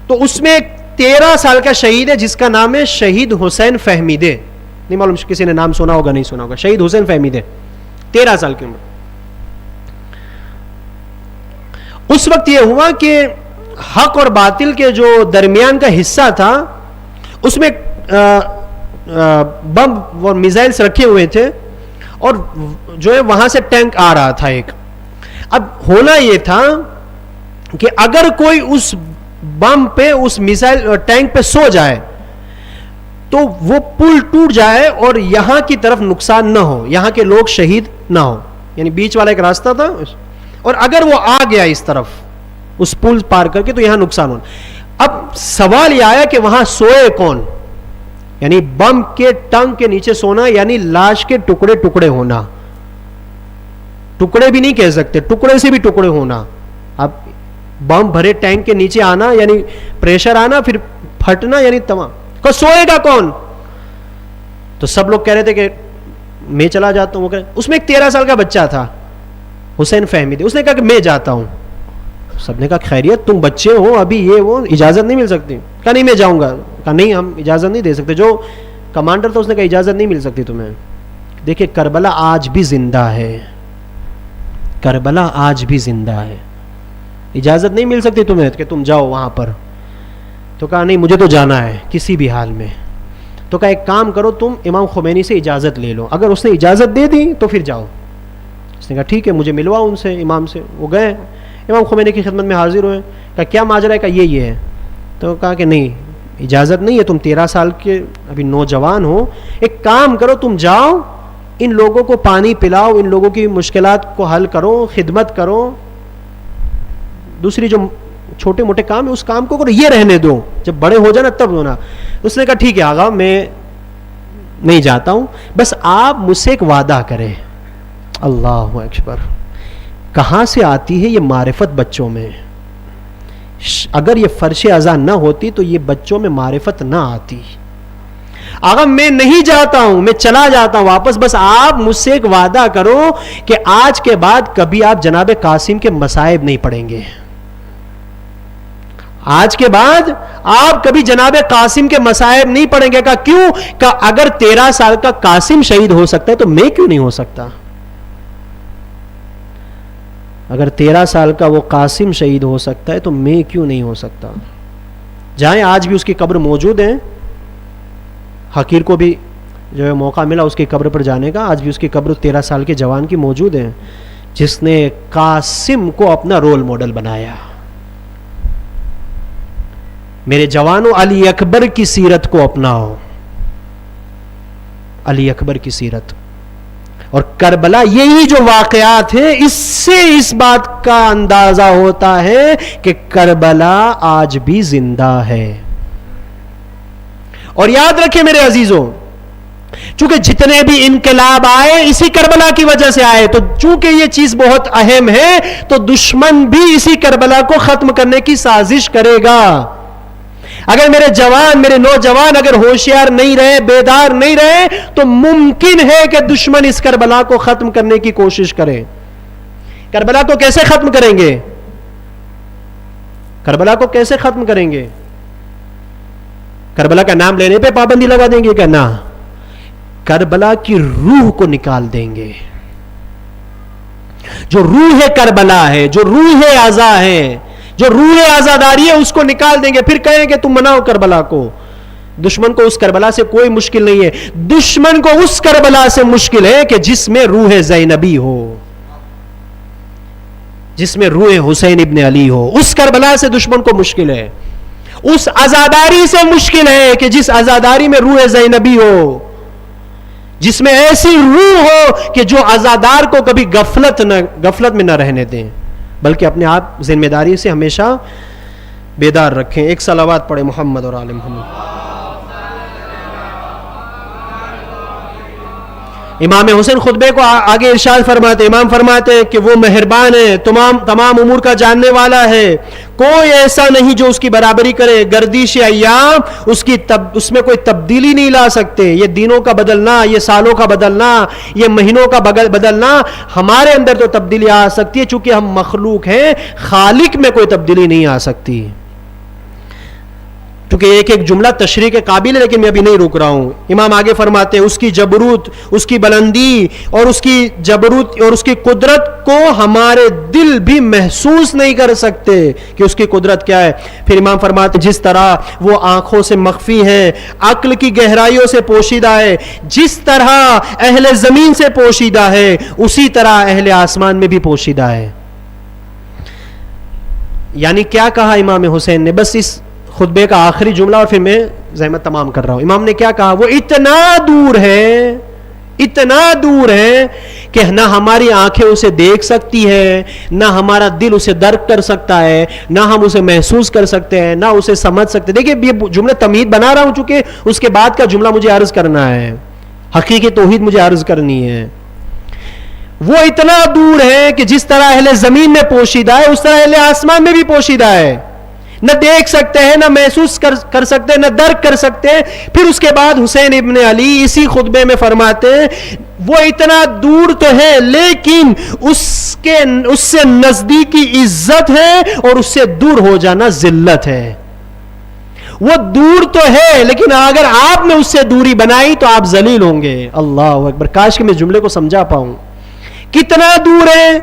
Speaker 1: تو اس میں 13 سال کا شہید ہے جس کا نام ہے شہید حسین فہمیدے. نہیں معلوم کسی نے نام سنا ہوگا, نہیں سنا ہوگا. شہید حسین فہمیدے 13 سال کی عمر. اس وقت یہ ہوا کہ حق اور باطل کے جو درمیان کا حصہ تھا اس میں بم اور میزائلز رکھے ہوئے تھے, اور جو ہے وہاں سے ٹینک آ رہا تھا ایک. اب ہونا یہ تھا کہ اگر کوئی اس بم پہ, اس میزائل ٹینک پہ سو جائے تو وہ پل ٹوٹ جائے اور یہاں کی طرف نقصان نہ ہو, یہاں کے لوگ شہید نہ ہو. یعنی بیچ والا ایک راستہ تھا, اور اگر وہ آ گیا اس طرف اس پل پار کر کے تو یہاں نقصان ہونا. اب سوال یہ آیا کہ وہاں سوئے کون؟ یعنی بم کے ٹنگ کے نیچے سونا, یعنی لاش کے ٹکڑے ٹکڑے ہونا, ٹکڑے بھی نہیں کہہ سکتے, ٹکڑے سے بھی ٹکڑے ہونا. اب بم بھرے ٹینک کے نیچے آنا یعنی پریشر آنا, پھر پھٹنا, یعنی تمام. کو سوئے گا کون؟ تو سب لوگ کہہ رہے تھے کہ میں چلا جاتا ہوں. اس میں ایک 13 سال کا بچہ تھا حسین فہمیدے, اس نے کہا کہ میں جاتا ہوں. سب نے کہا خیریت, تم بچے ہو ابھی, یہ وہ اجازت نہیں مل سکتی. کہا نہیں میں جاؤں گا. کہا نہیں ہم اجازت نہیں دے سکتے. جو کمانڈر تھا اس نے کہا اجازت نہیں مل سکتی تمہیں. دیکھیں کربلا آج بھی زندہ ہے, کربلا آج بھی زندہ ہے. اجازت نہیں مل سکتی تمہیں کہ تم جاؤ وہاں پر. تو کہا نہیں مجھے تو جانا ہے کسی بھی حال میں. تو کہا ایک کام کرو, تم امام خمینی سے اجازت لے لو, اگر اس نے اجازت دے دی تو پھر جاؤ. اس نے کہا ٹھیک ہے مجھے ملواؤ ان سے, امام سے. وہ گئے, امام خمینی کی خدمت میں حاضر ہوئے. کہا کیا ماجرا ہے؟ کہا یہ ہے. تو کہا کہ نہیں اجازت نہیں ہے, تم 13 سال کے ابھی نوجوان ہو, ایک کام کرو تم جاؤ ان لوگوں کو پانی پلاؤ, ان لوگوں کی مشکلات کو حل کرو, خدمت کرو, دوسری جو چھوٹے موٹے کام ہے اس کام کو کرو, یہ رہنے دو, جب بڑے ہو جانا تب ہونا. اس نے کہا ٹھیک ہے آغا میں نہیں جاتا ہوں, بس آپ مجھ سے ایک وعدہ کریں. اللہ اکبر. کہاں سے آتی ہے یہ معرفت بچوں میں؟ اگر یہ فرش اذان نہ ہوتی تو یہ بچوں میں معرفت نہ آتی. آغا میں نہیں جاتا ہوں, میں چلا جاتا ہوں واپس, بس آپ مجھ سے ایک وعدہ کرو کہ آج کے بعد کبھی آپ جناب قاسم کے مصائب نہیں پڑھیں گے. آج کے بعد آپ کبھی جناب قاسم کے مصائب نہیں پڑھیں گے. کہا کیوں؟ کہا اگر 13 سال کا قاسم شہید ہو سکتا ہے تو میں کیوں نہیں ہو سکتا؟ اگر 13 سال کا وہ قاسم شہید ہو سکتا ہے تو میں کیوں نہیں ہو سکتا؟ جائیں, آج بھی اس کی قبر موجود ہے. حقیر کو بھی جو ہے موقع ملا اس کی قبر پر جانے کا, آج بھی اس کی قبر 13 سال کے جوان کی موجود ہے جس نے قاسم کو اپنا رول ماڈل بنایا. میرے جوانوں, علی اکبر کی سیرت کو اپناؤ, علی اکبر کی سیرت. اور کربلا یہی جو واقعات ہیں اس سے اس بات کا اندازہ ہوتا ہے کہ کربلا آج بھی زندہ ہے. اور یاد رکھیں میرے عزیزوں, چونکہ جتنے بھی انقلاب آئے اسی کربلا کی وجہ سے آئے, تو چونکہ یہ چیز بہت اہم ہے تو دشمن بھی اسی کربلا کو ختم کرنے کی سازش کرے گا. اگر میرے جوان, میرے نوجوان اگر ہوشیار نہیں رہے, بیدار نہیں رہے, تو ممکن ہے کہ دشمن اس کربلا کو ختم کرنے کی کوشش کرے. کربلا کو کیسے ختم کریں گے؟ کربلا کو کیسے ختم کریں گے؟ کربلا کا نام لینے پہ پابندی لگا دیں گے کہ نہ، کربلا کی روح کو نکال دیں گے. جو روح کربلا ہے، جو روح عزا ہے، جو روح عزاداری ہے، اس کو نکال دیں گے. پھر کہیں کہ تم مناؤ کربلا کو. دشمن کو اس کربلا سے کوئی مشکل نہیں ہے. دشمن کو اس کربلا سے مشکل ہے کہ جس میں روح زینبی ہو، جس میں روح حسین ابن علی ہو. اس کربلا سے دشمن کو مشکل ہے. اس عزاداری سے مشکل ہے کہ جس عزاداری میں روح زینبی ہو، جس میں ایسی روح ہو کہ جو عزادار کو کبھی غفلت میں نہ رہنے دیں، بلکہ اپنے آپ ذمہ داری سے ہمیشہ بیدار رکھیں. ایک صلوات پڑھیں محمد اور آل محمد. امام حسین خطبے کو آگے ارشاد فرماتے، امام فرماتے ہیں کہ وہ مہربان ہے، تمام امور کا جاننے والا ہے، کوئی ایسا نہیں جو اس کی برابری کرے. گردش ایام اس میں کوئی تبدیلی نہیں لا سکتے. یہ دنوں کا بدلنا، یہ سالوں کا بدلنا، یہ مہینوں کا بدلنا، ہمارے اندر تو تبدیلی آ سکتی ہے چونکہ ہم مخلوق ہیں. خالق میں کوئی تبدیلی نہیں آ سکتی. کیونکہ ایک جملہ تشریح کے قابل ہے، لیکن میں ابھی نہیں رک رہا ہوں. امام آگے فرماتے ہیں اس کی جبروت، اس کی بلندی اور اس کی جبروت اور اس کی قدرت کو ہمارے دل بھی محسوس نہیں کر سکتے کہ اس کی قدرت کیا ہے. پھر امام فرماتے ہیں جس طرح وہ آنکھوں سے مخفی ہے، عقل کی گہرائیوں سے پوشیدہ ہے، جس طرح اہل زمین سے پوشیدہ ہے، اسی طرح اہل آسمان میں بھی پوشیدہ ہے. یعنی کیا کہا امام حسین نے؟ بس اس خطبے کا آخری جملہ اور پھر میں زحمت تمام کر رہا ہوں. امام نے کیا کہا؟ وہ اتنا دور ہے کہ نہ ہماری آنکھیں اسے دیکھ سکتی ہے، نہ ہمارا دل اسے درک کر سکتا ہے، نہ ہم اسے محسوس کر سکتے ہیں، نہ اسے سمجھ سکتے. دیکھیں یہ جملے تمہید بنا رہا ہوں چونکہ اس کے بعد کا جملہ مجھے عرض کرنا ہے، حقیقی توحید مجھے عرض کرنی ہے. وہ اتنا دور ہے کہ جس طرح اہل زمین میں پوشیدہ ہے اس طرح اہل آسمان میں بھی پوشیدہ ہے. نہ دیکھ سکتے ہیں، نہ محسوس کر سکتے ہیں، نہ درک کر سکتے ہیں. پھر اس کے بعد حسین ابن علی اسی خطبے میں فرماتے ہیں وہ اتنا دور تو ہے لیکن اس سے نزدیکی عزت ہے اور اس سے دور ہو جانا ذلت ہے. وہ دور تو ہے لیکن اگر آپ نے اس سے دوری بنائی تو آپ ذلیل ہوں گے. اللہ اکبر. کاش کہ میں جملے کو سمجھا پاؤں. کتنا دور ہے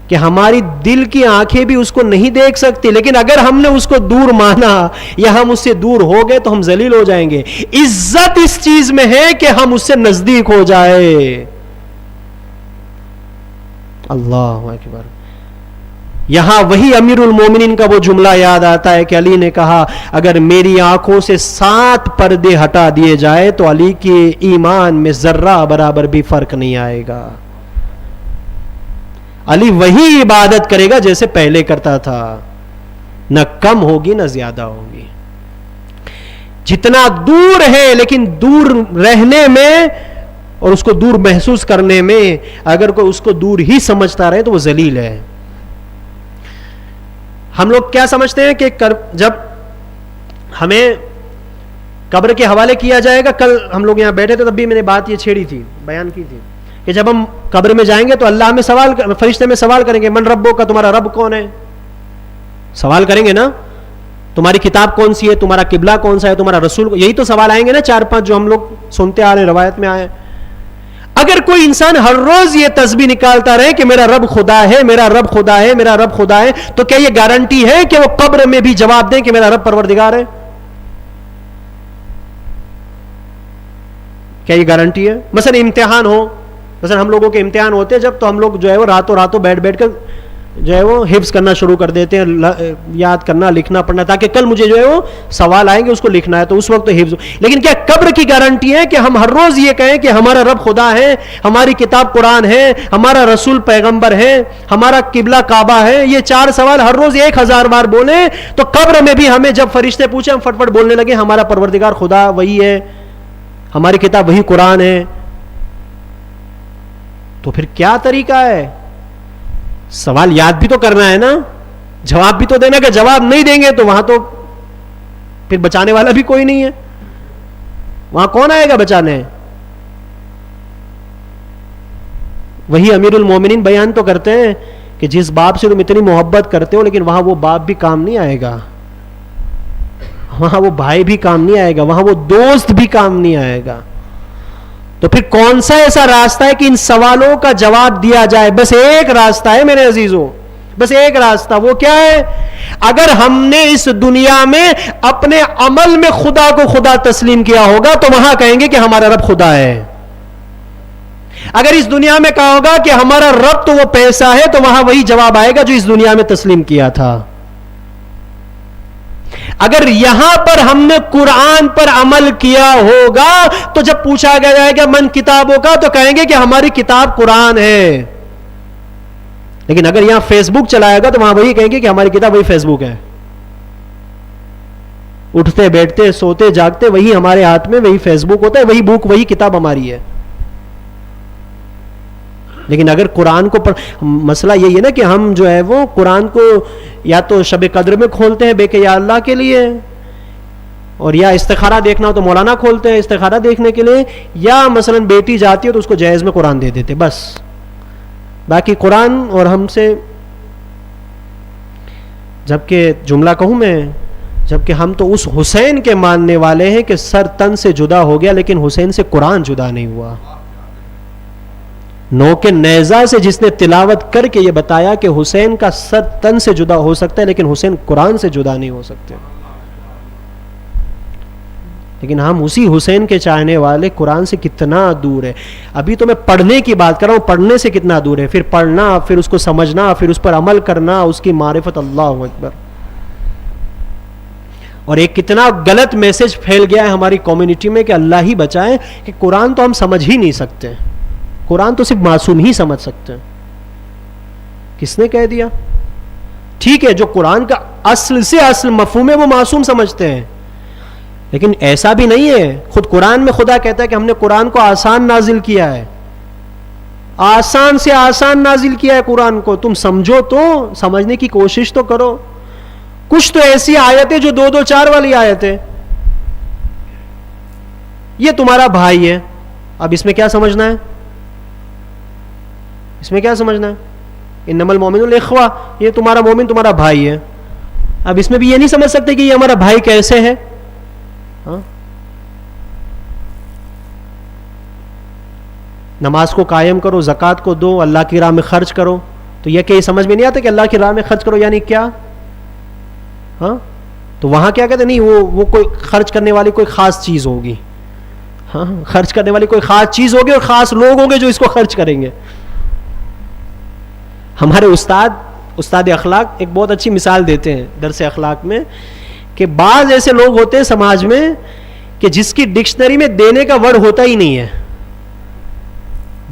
Speaker 1: کہ ہماری دل کی آنکھیں بھی اس کو نہیں دیکھ سکتی، لیکن اگر ہم نے اس کو دور مانا یا ہم اس سے دور ہو گئے تو ہم ذلیل ہو جائیں گے. عزت اس چیز میں ہے کہ ہم اس سے نزدیک ہو جائے. اللہ اکبر. یہاں وہی امیر المومنین کا وہ جملہ یاد آتا ہے کہ علی نے کہا اگر میری آنکھوں سے 7 پردے ہٹا دیے جائے تو علی کے ایمان میں ذرہ برابر بھی فرق نہیں آئے گا. علی وہی عبادت کرے گا جیسے پہلے کرتا تھا، نہ کم ہوگی نہ زیادہ ہوگی. جتنا دور ہے لیکن دور رہنے میں اور اس کو دور محسوس کرنے میں اگر کوئی اس کو دور ہی سمجھتا رہے تو وہ ذلیل ہے. ہم لوگ کیا سمجھتے ہیں کہ جب ہمیں قبر کے حوالے کیا جائے گا، کل ہم لوگ یہاں بیٹھے تھے تب بھی میں نے بات یہ چھیڑی تھی، بیان کی تھی کہ جب ہم قبر میں جائیں گے تو اللہ میں فرشتے میں سوال کریں گے من ربو کا، تمہارا رب کون ہے؟ سوال کریں گے نا. تمہاری کتاب کون سی ہے، تمہارا قبلہ کون سا ہے، تمہارا رسول، یہی تو سوال آئیں گے نا 4-5 جو ہم لوگ سنتے آ رہے ہیں، روایت میں آئے. اگر کوئی انسان ہر روز یہ تسبیح نکالتا رہے کہ میرا رب خدا ہے، میرا رب خدا ہے، میرا رب خدا ہے، تو کیا یہ گارنٹی ہے کہ وہ قبر میں بھی جواب دیں کہ میرا رب پروردگار ہے؟ کیا یہ گارنٹی ہے؟ مثلا امتحان ہو، مثلا ہم لوگوں کے امتحان ہوتے ہیں جب تو ہم لوگ جو ہے وہ راتوں بیٹھ کر جو ہے وہ حفظ کرنا شروع کر دیتے ہیں، یاد کرنا، لکھنا پڑھنا، تاکہ کل مجھے جو ہے وہ سوال آئیں گے اس کو لکھنا ہے تو اس وقت تو حفظ. لیکن کیا قبر کی گارنٹی ہے کہ ہم ہر روز یہ کہیں کہ ہمارا رب خدا ہے، ہماری کتاب قرآن ہے، ہمارا رسول پیغمبر ہے، ہمارا قبلہ کعبہ ہے؟ یہ 4 سوال ہر روز 1000 بار بولیں تو قبر میں بھی ہمیں جب فرشتے پوچھیں ہم فٹ بولنے لگے ہمارا پروردگار خدا وہی ہے، ہماری کتاب وہی قرآن ہے. تو پھر کیا طریقہ ہے؟ سوال یاد بھی تو کرنا ہے نا، جواب بھی تو دینا. کہ جواب نہیں دیں گے تو وہاں تو پھر بچانے والا بھی کوئی نہیں ہے، وہاں کون آئے گا بچانے؟ وہی امیر المومنین بیان تو کرتے ہیں کہ جس باپ سے تم اتنی محبت کرتے ہو لیکن وہاں وہ باپ بھی کام نہیں آئے گا, وہاں وہ بھائی بھی کام نہیں آئے گا, وہاں وہ دوست بھی کام نہیں آئے گا. تو پھر کون سا ایسا راستہ ہے کہ ان سوالوں کا جواب دیا جائے؟ بس ایک راستہ ہے میرے عزیزوں, بس ایک راستہ. وہ کیا ہے؟ اگر ہم نے اس دنیا میں اپنے عمل میں خدا کو خدا تسلیم کیا ہوگا تو وہاں کہیں گے کہ ہمارا رب خدا ہے. اگر اس دنیا میں کہا ہوگا کہ ہمارا رب تو وہ پیسہ ہے تو وہاں وہی جواب آئے گا جو اس دنیا میں تسلیم کیا تھا. اگر یہاں پر ہم نے قرآن پر عمل کیا ہوگا تو جب پوچھا گیا جائے گا من کتابوں کا تو کہیں گے کہ ہماری کتاب قرآن ہے. لیکن اگر یہاں فیس بک چلائے گا تو وہاں وہی کہیں گے کہ ہماری کتاب وہی فیس بک ہے. اٹھتے بیٹھتے سوتے جاگتے وہی ہمارے ہاتھ میں وہی فیس بک ہوتا ہے, وہی بک وہی کتاب ہماری ہے. لیکن اگر قرآن کو مسئلہ یہی ہے نا کہ ہم جو ہے وہ قرآن کو یا تو شب قدر میں کھولتے ہیں بے کہ یا اللہ کے لیے, اور یا استخارہ دیکھنا ہو تو مولانا کھولتے ہیں استخارہ دیکھنے کے لیے, یا مثلا بیٹی جاتی ہے تو اس کو جہیز میں قرآن دے دیتے بس. باقی قرآن اور ہم سے, جبکہ جملہ کہوں میں, جبکہ ہم تو اس حسین کے ماننے والے ہیں کہ سر تن سے جدا ہو گیا لیکن حسین سے قرآن جدا نہیں ہوا. نو کے نیزہ سے جس نے تلاوت کر کے یہ بتایا کہ حسین کا سر تن سے جدا ہو سکتا ہے لیکن حسین قرآن سے جدا نہیں ہو سکتے. لیکن ہم اسی حسین کے چاہنے والے قرآن سے کتنا دور ہے. ابھی تو میں پڑھنے کی بات کر رہا ہوں, پڑھنے سے کتنا دور ہے, پھر پڑھنا, پھر اس کو سمجھنا, پھر اس پر عمل کرنا, اس کی معرفت. اللہ اکبر. اور ایک کتنا غلط میسج پھیل گیا ہے ہماری کمیونٹی میں کہ اللہ ہی بچائے کہ قرآن تو ہم سمجھ ہی نہیں سکتے, قرآن تو صرف معصوم ہی سمجھ سکتے ہیں. کس نے کہہ دیا؟ ٹھیک ہے جو قرآن کا اصل سے اصل مفہوم ہے وہ معصوم سمجھتے ہیں, لیکن ایسا بھی نہیں ہے. خود قرآن میں خدا کہتا ہے کہ ہم نے قرآن کو آسان نازل کیا ہے, آسان سے آسان نازل کیا ہے قرآن کو. تم سمجھو تو, سمجھنے کی کوشش تو کرو. کچھ تو ایسی آیتیں جو 2-2-4 والی آیتیں, یہ تمہارا بھائی ہے, اب اس میں کیا سمجھنا ہے؟ اس میں کیا سمجھنا ہے؟ انما المؤمنون الاخوہ, یہ تمہارا مومن تمہارا بھائی ہے. اب اس میں بھی یہ نہیں سمجھ سکتے کہ یہ ہمارا بھائی کیسے ہے. نماز کو قائم کرو, زکوٰۃ کو دو, اللہ کی راہ میں خرچ کرو, تو یہ کہ یہ سمجھ میں نہیں آتا کہ اللہ کی راہ میں خرچ کرو یعنی کیا؟ ہاں, تو وہاں کیا کہتے ہیں؟ نہیں وہ کوئی خرچ کرنے والی کوئی خاص چیز ہوگی. ہاں, خرچ کرنے والی کوئی خاص چیز ہوگی اور خاص لوگ ہوں گے جو اس کو خرچ کریں گے. ہمارے استاد اخلاق ایک بہت اچھی مثال دیتے ہیں درس اخلاق میں کہ بعض ایسے لوگ ہوتے ہیں سماج میں کہ جس کی ڈکشنری میں دینے کا ورڈ ہوتا ہی نہیں ہے,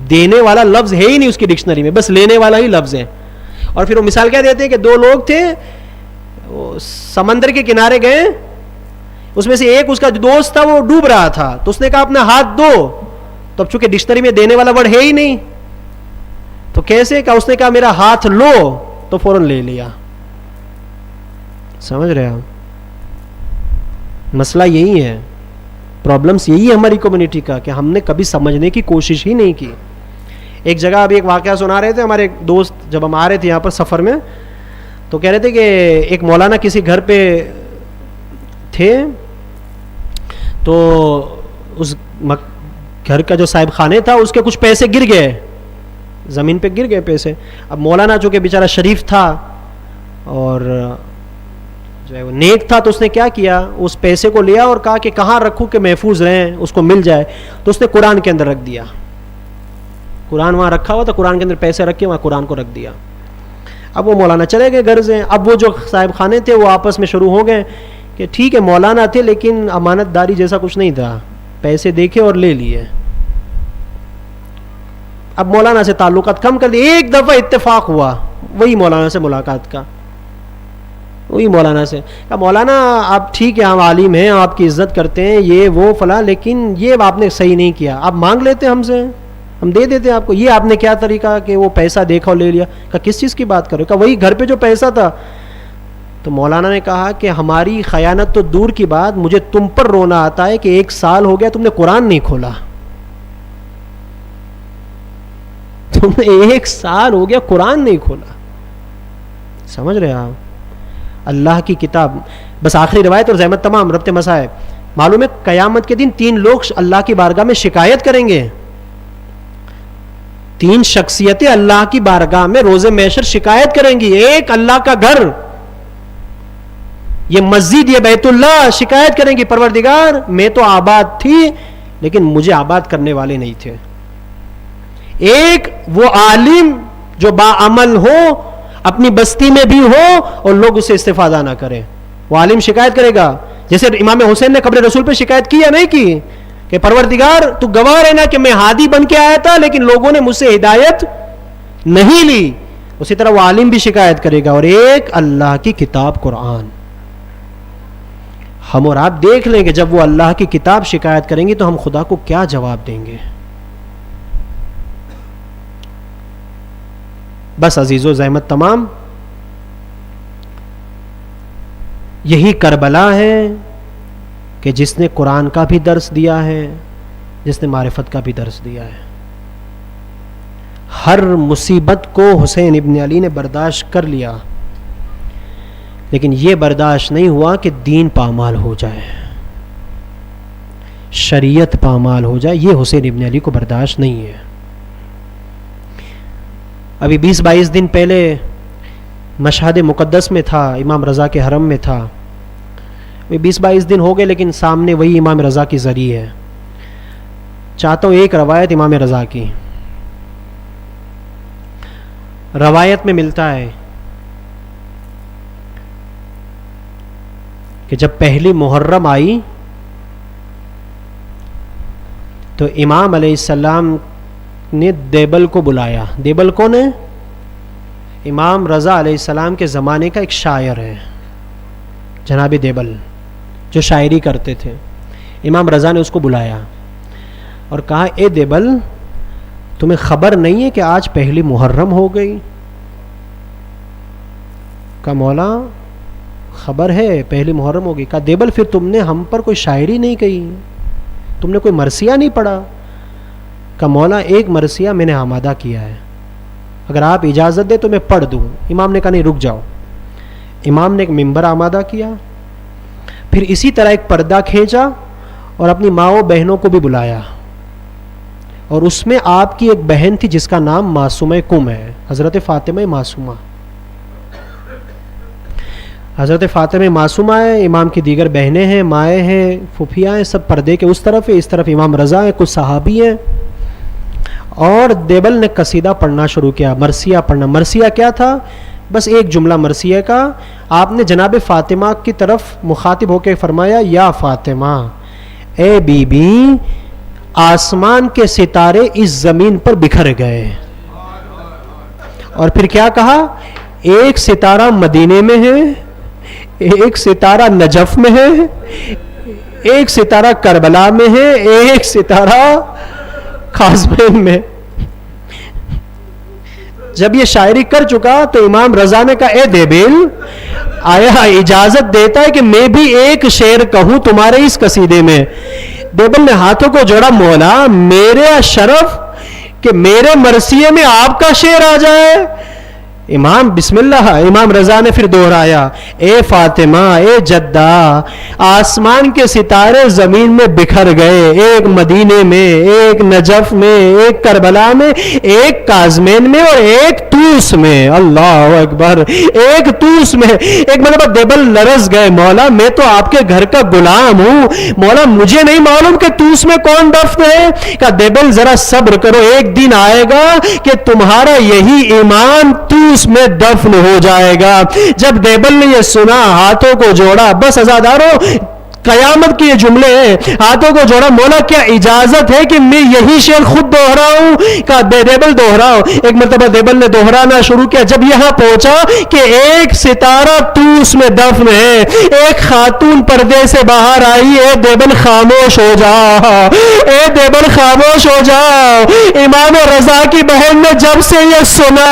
Speaker 1: دینے والا لفظ ہے ہی نہیں اس کی ڈکشنری میں, بس لینے والا ہی لفظ ہے. اور پھر وہ مثال کیا دیتے ہیں کہ 2 لوگ تھے, سمندر کے کنارے گئے, اس میں سے ایک اس کا جو دوست تھا وہ ڈوب رہا تھا, تو اس نے کہا اپنا ہاتھ دو, تو اب چونکہ ڈکشنری میں دینے والا ورڈ ہے ہی نہیں تو کیسے کہا؟ اس نے کہا میرا ہاتھ لو, تو فوراً لے لیا. سمجھ رہے آپ؟ مسئلہ یہی ہے, پرابلمس یہی ہے ہماری کمیونٹی کا کہ ہم نے کبھی سمجھنے کی کوشش ہی نہیں کی. ایک جگہ ابھی ایک واقعہ سنا رہے تھے ہمارے ایک دوست, جب ہم آ رہے تھے یہاں پر سفر میں, تو کہہ رہے تھے کہ ایک مولانا کسی گھر پہ تھے, تو اس گھر کا جو صاحب خانے تھا اس کے کچھ پیسے گر گئے, زمین پہ گر گئے پیسے. اب مولانا چونکہ بیچارہ شریف تھا اور جو ہے وہ نیک تھا, تو اس نے کیا کیا, اس پیسے کو لیا اور کہا کہ کہاں رکھوں کہ محفوظ رہیں, اس کو مل جائے. تو اس نے قرآن کے اندر رکھ دیا. قرآن وہاں رکھا ہوا تھا, قرآن کے اندر پیسے رکھ کے وہاں قرآن کو رکھ دیا. اب وہ مولانا چلے گئے گھر سے. اب وہ جو صاحب خانے تھے وہ آپس میں شروع ہو گئے کہ ٹھیک ہے مولانا تھے لیکن امانت داری جیسا کچھ نہیں تھا, پیسے دیکھے اور لے لیے. اب مولانا سے تعلقات کم کر دیے. ایک دفعہ اتفاق ہوا وہی مولانا سے ملاقات کا, وہی مولانا سے کہا مولانا آپ ٹھیک ہے, ہم عالم ہیں, آپ کی عزت کرتے ہیں, یہ وہ فلاں, لیکن یہ آپ نے صحیح نہیں کیا. آپ مانگ لیتے ہم سے, ہم دے دیتے آپ کو. یہ آپ نے کیا طریقہ کہ وہ پیسہ دیکھا اور لے لیا. کہا کس چیز کی بات کرو؟ کہا وہی گھر پہ جو پیسہ تھا. تو مولانا نے کہا کہ ہماری خیانت تو دور کی بات, مجھے تم پر رونا آتا ہے کہ 1 سال ہو گیا تم نے قرآن نہیں کھولا. تم نے 1 سال ہو گیا قرآن نہیں کھولا.
Speaker 2: سمجھ رہے آپ؟ اللہ کی کتاب. بس آخری روایت اور زحمت تمام ربط مسائب. معلوم ہے قیامت کے دن 3 لوگ اللہ کی بارگاہ میں شکایت کریں گے. 3 شخصیتیں اللہ کی بارگاہ میں روز محشر شکایت کریں گی. ایک اللہ کا گھر، یہ مسجد، یہ بیت اللہ، شکایت کریں گی پروردگار میں تو آباد تھی لیکن مجھے آباد کرنے والے نہیں تھے. ایک وہ عالم جو باعمل ہو، اپنی بستی میں بھی ہو اور لوگ اسے استفادہ نہ کریں، وہ عالم شکایت کرے گا. جیسے امام حسین نے قبر رسول پہ شکایت کی یا نہیں کی کہ پروردگار تو گواہ رہنا کہ میں ہادی بن کے آیا تھا لیکن لوگوں نے مجھ سے ہدایت نہیں لی. اسی طرح وہ عالم بھی شکایت کرے گا. اور ایک اللہ کی کتاب قرآن. ہم اور آپ دیکھ لیں کہ جب وہ اللہ کی کتاب شکایت کریں گی تو ہم خدا کو کیا جواب دیں گے. بس عزیزو زحمت تمام، یہی کربلا ہے کہ جس نے قرآن کا بھی درس دیا ہے، جس نے معرفت کا بھی درس دیا ہے. ہر مصیبت کو حسین ابن علی نے برداشت کر لیا، لیکن یہ برداشت نہیں ہوا کہ دین پامال ہو جائے، شریعت پامال ہو جائے. یہ حسین ابن علی کو برداشت نہیں ہے. ابھی 20-22 دن پہلے مشہد مقدس میں تھا، امام رضا کے حرم میں تھا. 20-22 دن ہو گئے لیکن سامنے وہی امام رضا کی زری ہے. چاہتا ہوں ایک روایت امام رضا کی. روایت میں ملتا ہے کہ جب پہلی محرم آئی تو امام علیہ السلام نے دیبل کو بلایا. دیبل کون ہے؟ امام رضا علیہ السلام کے زمانے کا ایک شاعر ہے جناب دیبل، جو شاعری کرتے تھے. امام رضا نے اس کو بلایا اور کہا اے دیبل تمہیں خبر نہیں ہے کہ آج پہلی محرم ہو گئی؟ کہا مولا خبر ہے پہلی محرم ہو گئی. کہا دیبل پھر تم نے ہم پر کوئی شاعری نہیں کہی، تم نے کوئی مرثیہ نہیں پڑھا؟ کہا مولا ایک مرثیہ میں نے آمادہ کیا ہے، اگر آپ اجازت دے تو میں پڑھ دوں. امام نے کہا نہیں رک جاؤ. امام نے ایک ممبر آمادہ کیا، پھر اسی طرح ایک پردہ کھینچا اور اپنی ماں و بہنوں کو بھی بلایا. اور اس میں آپ کی ایک بہن تھی جس کا نام معصومہ کم ہے، حضرت فاطمہ معصومہ. حضرت فاطمہ معصومہ ہے، امام کی دیگر بہنیں ہیں، مائیں ہیں، پھوپھیاں ہیں، سب پردے کے اس طرف ہے، اس طرف امام رضا ہے، کچھ صحابی ہیں. اور دیبل نے قصیدہ پڑھنا شروع کیا، مرثیہ پڑھنا. مرثیہ کیا تھا؟ بس ایک جملہ مرثیہ کا. آپ نے جناب فاطمہ کی طرف مخاطب ہو کے فرمایا یا فاطمہ، اے بی بی آسمان کے ستارے اس زمین پر بکھر گئے. اور پھر کیا کہا؟ ایک ستارہ مدینے میں ہے، ایک ستارہ نجف میں ہے، ایک ستارہ کربلا میں ہے، ایک ستارہ قازوین میں. جب یہ شاعری کر چکا تو امام رضا نے کہا اے دیبل آیا اجازت دیتا ہے کہ میں بھی ایک شعر کہوں تمہارے اس قصیدے میں؟ دیبل نے ہاتھوں کو جوڑا، مولا میرے شرف کہ میرے مرثیے میں آپ کا شعر آ جائے. امام بسم اللہ. امام رضا نے پھر دوہرایا اے فاطمہ اے جدہ آسمان کے ستارے زمین میں بکھر گئے، ایک مدینے میں، ایک نجف میں، ایک کربلا میں، ایک قازمین میں اور ایک توس میں. اللہ اکبر. ایک توس میں. ایک مرتبہ دیبل لرز گئے، مولا میں تو آپ کے گھر کا غلام ہوں، مولا مجھے نہیں معلوم کہ توس میں کون دفن ہے. کہا دیبل ذرا صبر کرو، ایک دن آئے گا کہ تمہارا یہی ایمان توس میں دفن ہو جائے گا. جب دیبل نے یہ سنا ہاتھوں کو جوڑا. بس عزادارو قیامت کے یہ جملے ہیں. ہاتھوں کو جوڑا، مولا کیا اجازت ہے کہ میں یہی شعر خود دوہراؤں؟ کہا دیبل دوہراؤ. ایک مرتبہ دیبل نے دوہرانا شروع کیا. جب یہاں پہنچا کہ ایک ستارہ توس میں دفن ہے، ایک خاتون پردے سے باہر آئی، اے دیبل خاموش ہو جاؤ، اے دیبل خاموش ہو جاؤ. امام رضا کی بہن نے جب سے یہ سنا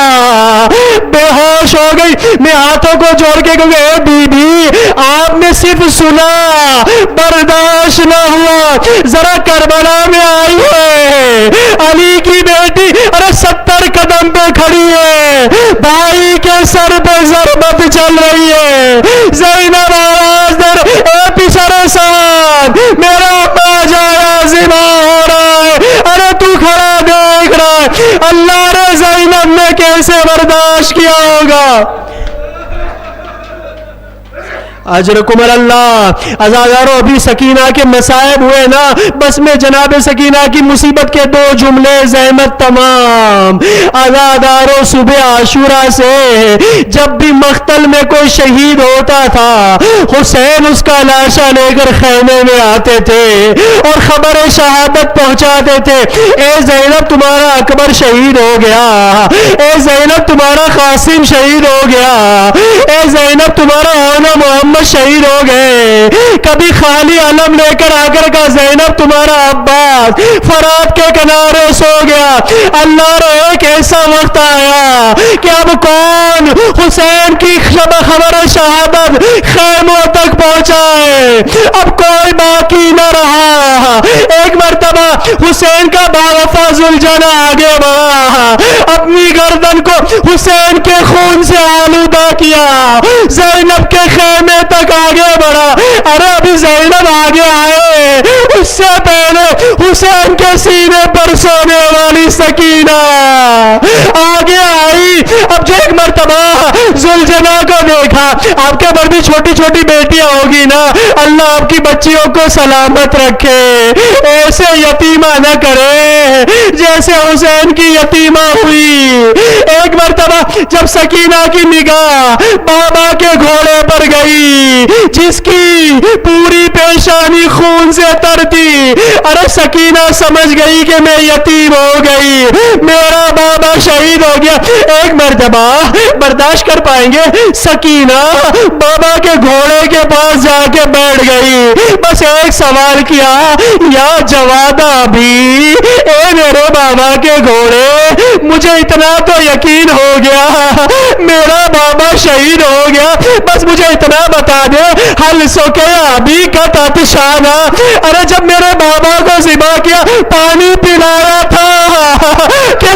Speaker 2: بے ہوش ہو گئی. میں ہاتھوں کو جوڑ کے کہوں گا اے بی بی آپ نے صرف سنا، برداشت آشنا ہوا. ذرا کربلا میں آئی ہے, علی کی بیٹی ارے 70 قدم پہ کھڑی ہے, بھائی کے سر پہ ضربت چل رہی ہے. زینب آواز در اے پسر سان, میرا ابا جایا ذبح ہو رہا ہے, ارے تو کھڑا دیکھ رہا ہے. اللہ نے زینب نے کیسے برداشت کیا ہوگا. اجرکم اللہ. عزادارو ابھی سکینہ کے مصائب ہوئے نا, بس میں جناب سکینہ کی مصیبت کے 2 جملے زحمت تمام. عزادارو صبح عاشورہ سے جب بھی مقتل میں کوئی شہید ہوتا تھا, حسین اس کا لاشا لے کر خیمے میں آتے تھے اور خبر شہادت پہنچاتے تھے. اے زینب تمہارا اکبر شہید ہو گیا, اے زینب تمہارا قاسم شہید ہو گیا, اے زینب تمہارا ہونا محمد شہید ہو گئے. کبھی خالی علم لے کر آ کر کا زینب تمہارا عباس فرات کے کنارے سو گیا. اللہ نے ایک ایسا وقت آیا کہ اب کون حسین کی خبر شہادت خیموں تک پہنچائے, اب کوئی باقی نہ رہا. ایک مرتبہ حسین کا باوفا زلجنا آگے بڑھا, اپنی گردن کو حسین کے خون سے آلودہ کیا, زینب کے خیمے تک آگے بڑھا. ارے ابھی زینب آگے آئے, اس سے پہلے حسین کے سینے پر سونے والی سکینہ آگے آئی. اب جو ایک مرتبہ زلجنا کو دیکھا, آپ کے گھر بھی چھوٹی چھوٹی بیٹیاں ہوگی نا, اللہ آپ کی بچیوں کو سلامت رکھے, ایسے یتیمہ نہ کرے جیسے حسین کی یتیمہ ہوئی. ایک مرتبہ جب سکینہ کی نگاہ بابا کے گھوڑے پر گئی جس کی پوری پیشانی خون سے تر تھی, ارے سکینہ سمجھ گئی کہ میں یتیم ہو گئی, میرا بابا شہید ہو گیا. ایک مرتبہ برداشت کر پائیں گے, سکینہ بابا کے گھوڑے کے پاس جا کے بیٹھ گئی, بس ایک سوال کیا, یا جوادہ بھی اے میرے بابا کے گھوڑے, مجھے اتنا تو یقین ہو گیا میرا بابا شہید ہو گیا, بس مجھے اتنا بتا دے حل سکے ابھی کا تاتشانہ. ارے جب میرے بابا کو ذبح کیا پانی پلایا تھا کہ